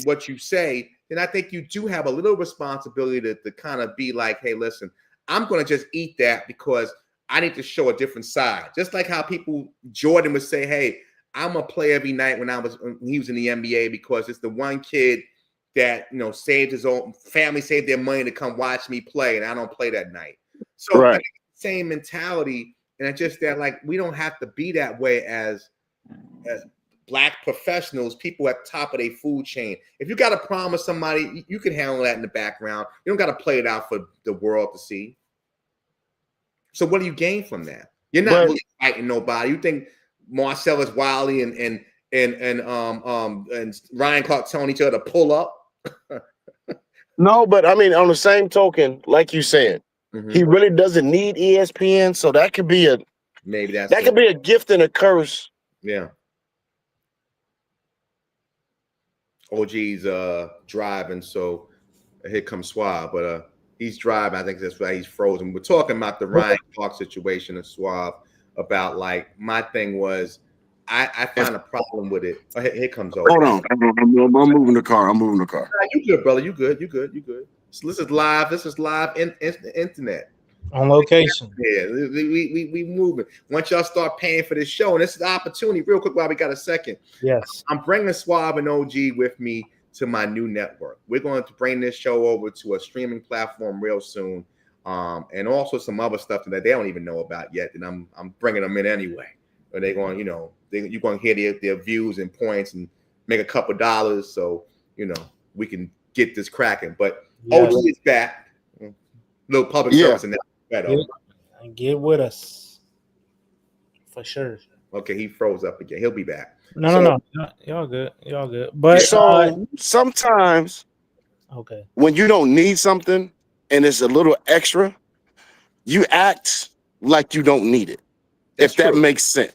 what you say, then I think you do have a little responsibility to kind of be like, hey, listen, I'm going to just eat that because I need to show a different side. Just like how Jordan would say, hey, I'm going to play every night when he was in the NBA because it's the one kid that, saved his own family, saved their money to come watch me play, and I don't play that night. So I think same mentality, and it's just that, like, we don't have to be that way as Black professionals, people at the top of their food chain. If you got a problem with somebody, you can handle that in the background. You don't got to play it out for the world to see. So what do you gain from that? You're not really fighting nobody. You think Marcellus Wiley and Ryan Clark telling each other to pull up? No, but I mean, on the same token, like you said, he really doesn't need ESPN, so that could be could be a gift and a curse. Yeah. OG's driving, so here comes Suave, but he's driving. I think that's why he's frozen. We're talking about the Ryan Clark situation and Suave about, like, my thing was I found a problem with it. Oh, here comes over. Hold on. I'm moving the car. You good, brother. You good. So this is live internet. On location. Yeah, we moving. Once y'all start paying for this show, and this is the opportunity, real quick while we got a second. Yes. I'm bringing Suave and OG with me to my new network. We're going to bring this show over to a streaming platform real soon, and also some other stuff that they don't even know about yet, and I'm bringing them in anyway. Or they're going, you're going to hear their views and points and make a couple dollars, so we can get this cracking. But OG is back. Little public service in that. Get with us for sure. Okay, he froze up again. He'll be back. No. Y'all good. But sometimes, when you don't need something and it's a little extra, you act like you don't need it. If that makes sense.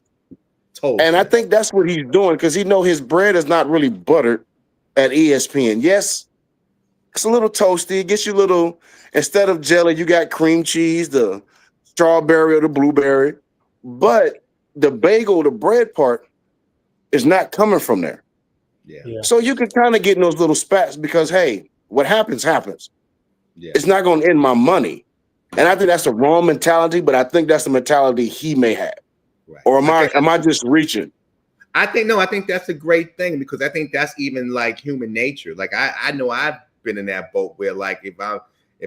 Totally. And I think that's what he's doing because he know his bread is not really buttered at ESPN. Yes, it's a little toasty. It gets you a little. Instead of jelly, you got cream cheese, the strawberry or the blueberry. But the bagel, the bread part, is not coming from there. Yeah. So you can kind of get in those little spats because, hey, what happens, happens. Yeah. It's not going to end my money. And I think that's the wrong mentality, but I think that's the mentality he may have. Right. Or am I just reaching? I think that's a great thing because I think that's even like human nature. Like I know I've been in that boat where, like, if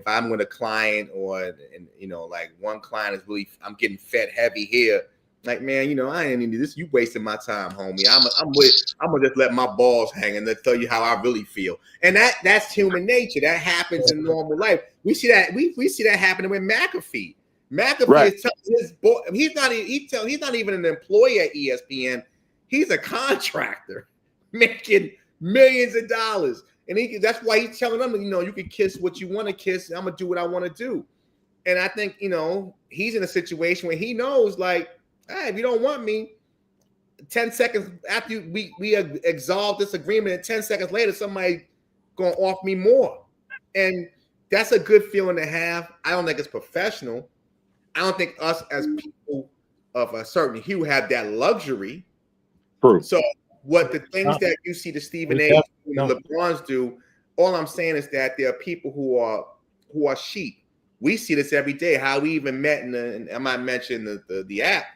I'm with a client like one client is really, I'm getting fed heavy here. Like, man, I ain't into this. You wasting my time, homie. I'm gonna just let my balls hang and tell you how I really feel. And that's human nature. That happens in normal life. We see that we see that happening with McAfee. McAfee is telling his boy, he's not even an employee at ESPN. He's a contractor making millions of dollars. And that's why he's telling them, you can kiss what you want to kiss. I'm going to do what I want to do. And I think, he's in a situation where he knows, like, hey, if you don't want me, 10 seconds after we absolve this agreement, and 10 seconds later, somebody going to offer me more. And that's a good feeling to have. I don't think it's professional. I don't think us as people of a certain hue have that luxury. True. So what the things that you see the Stephen A. and LeBrons do, all I'm saying is that there are people who are who are sheep. We see this every day. How we even met and I might mention the app,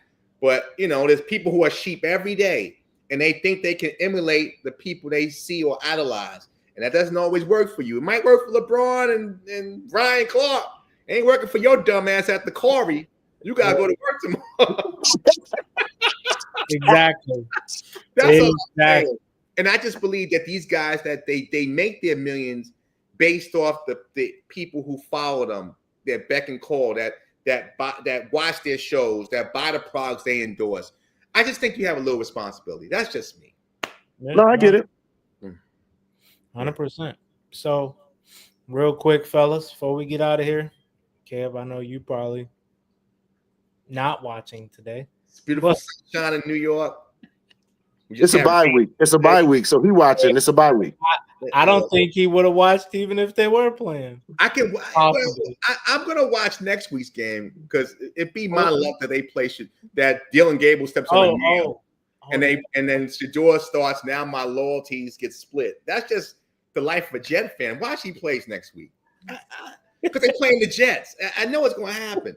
but there's people who are sheep every day, and they think they can emulate the people they see or idolize, and that doesn't always work for you. It might work for LeBron and Brian Clark. It ain't working for your dumb ass at the Corey. You gotta go to work tomorrow. Exactly. That's all I'm saying. And I just believe that these guys that they make their millions based off the people who follow them, that beck and call, that watch their shows, that buy the products they endorse. I just think you have a little responsibility. That's just me. No, I get it. 100%. So, real quick, fellas, before we get out of here, Kev, I know you probably not watching today. It's beautiful sunshine in New York. It's a bye week. It's a bye week, so he watching. It's a bye week. I don't think he would have watched even if they were playing. I'm gonna watch next week's game because it'd be my luck that they play that Dylan Gable steps on the nail, and then Shador starts. Now my loyalties get split. That's just the life of a Jet fan. Watch he plays next week because they're playing the Jets. I know what's going to happen.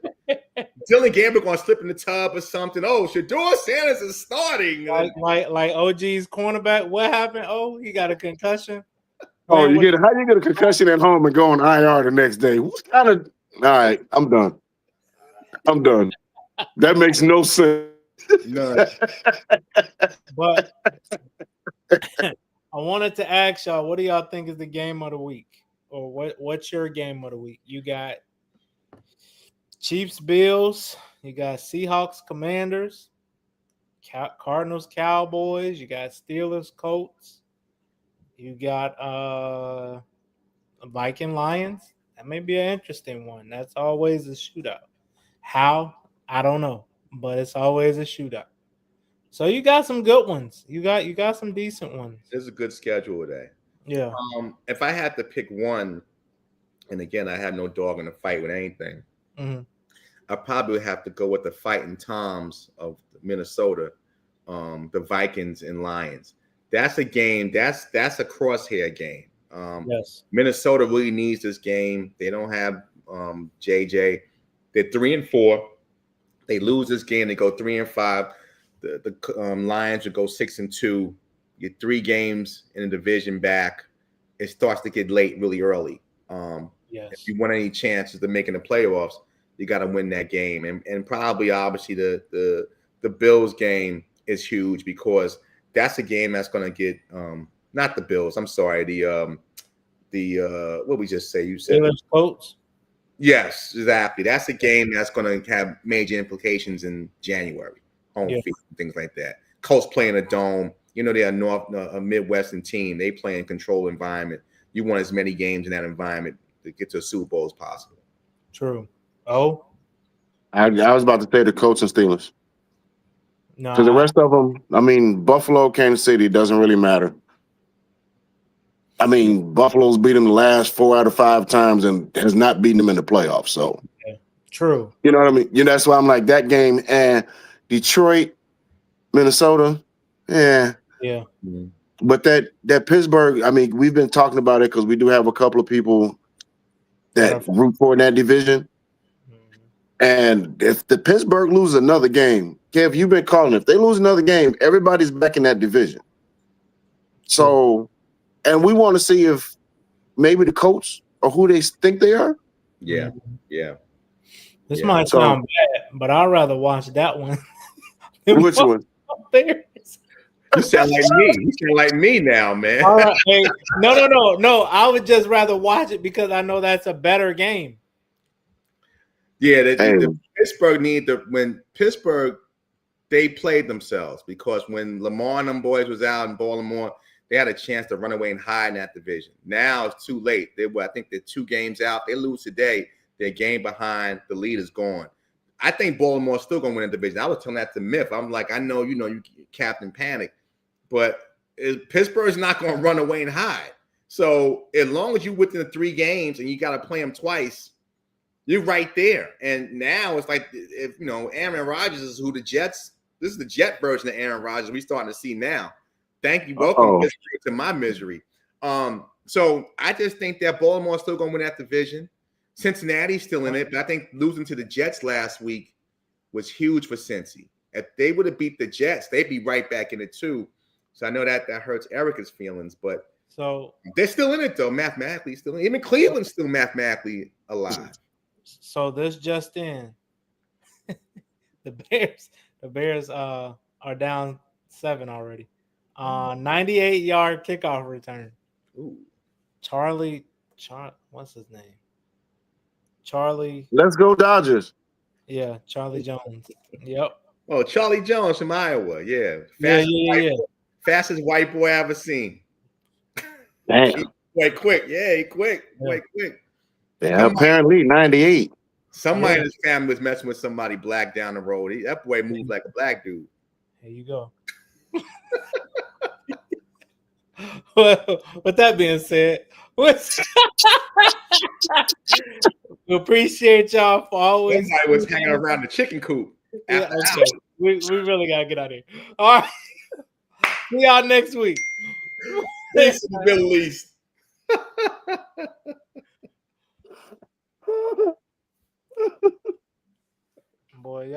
Dylan Gamble going to slip in the tub or something. Oh, Shador Sanders is starting. Like OG's cornerback. What happened? Oh, he got a concussion. Oh, how you get a concussion at home and go on IR the next day? What kind of? All right, I'm done. That makes no sense. None. But I wanted to ask y'all, what do y'all think is the game of the week? Or what's your game of the week? You got Chiefs, Bills. You got Seahawks, Commanders. Cardinals, Cowboys. You got Steelers, Colts. You got Viking, Lions. That may be an interesting one. That's always a shootout. How? I don't know, but it's always a shootout. So you got some good ones. You got some decent ones. There's a good schedule today. Yeah. If I had to pick one, and again, I have no dog in the fight with anything, I probably would have to go with the Fighting Toms of Minnesota, the Vikings and Lions. That's a game. That's a crosshair game. Yes. Minnesota really needs this game. They don't have JJ. They're 3-4. They lose this game. They go 3-5. The Lions would go 6-2. You're 3 games in the division back. It starts to get late really early. Yes. If you want any chances of making the playoffs, you got to win that game. And probably, obviously, the Bills game is huge because that's a game that's going to get not the Bills. I'm sorry. The what we just say? You said Colts. Yes, exactly. That's a game that's going to have major implications in January. Home field, things like that. Colts playing a dome. They're a Midwestern team. They play in controlled environment. You want as many games in that environment to get to a Super Bowl as possible. True. Oh, I was about to say the Colts and Steelers. No, because the rest of them, I mean, Buffalo, Kansas City doesn't really matter. I mean, Buffalo's beat them the last 4 out of 5 times and has not beaten them in the playoffs. So, true. You know what I mean? That's why I'm like that game. And Detroit, Minnesota, yeah. But that Pittsburgh, I mean, we've been talking about it because we do have a couple of people that root for in that division. And if the Pittsburgh loses another game, Kev, you've been calling. If they lose another game, everybody's back in that division. So, and we want to see if maybe the Colts or who they think they are. Yeah. This might sound bad, but I'd rather watch that one. Which one? You sound like me. You sound like me now, man. All right, hey, no. I would just rather watch it because I know that's a better game. Yeah, the Pittsburgh when Pittsburgh, they played themselves because when Lamar and them boys was out in Baltimore, they had a chance to run away and hide in that division. Now it's too late. I think they're 2 games out. They lose today. Their game behind, the lead is gone. I think Baltimore's still going to win the division. I was telling that to Myth. I'm like, I know, you Captain Panic, but Pittsburgh's not going to run away and hide. So as long as you're within the 3 games and you got to play them twice, you're right there. And now it's like, if Aaron Rodgers is who the Jets, this is the Jet version of Aaron Rodgers we're starting to see now. Thank you. Welcome to my misery. So I just think that Baltimore's still going to win that division. Cincinnati's still in it, but I think losing to the Jets last week was huge for Cincy. If they would have beat the Jets, they'd be right back in it too. So I know that hurts Erica's feelings, but so they're still in it though, mathematically still. Even Cleveland's still mathematically alive. So this just in, the Bears are down 7 already. 98-yard kickoff return. Ooh. What's his name? Charlie. Let's go Dodgers. Yeah, Charlie Jones. Yep. Oh, Charlie Jones from Iowa. Yeah. Fastest white boy I ever seen. Damn. He quick. Yeah, he quick. Yeah. Quick. Yeah, apparently 98. Somebody in his family was messing with somebody black down the road. That boy moved like a black dude. Here you go. Well, with that being said, we appreciate y'all for always. Somebody was hanging around the chicken coop. Yeah, okay. We really gotta get out of here. All right. See y'all next week. Peace in the Middle East. Boy, y'all.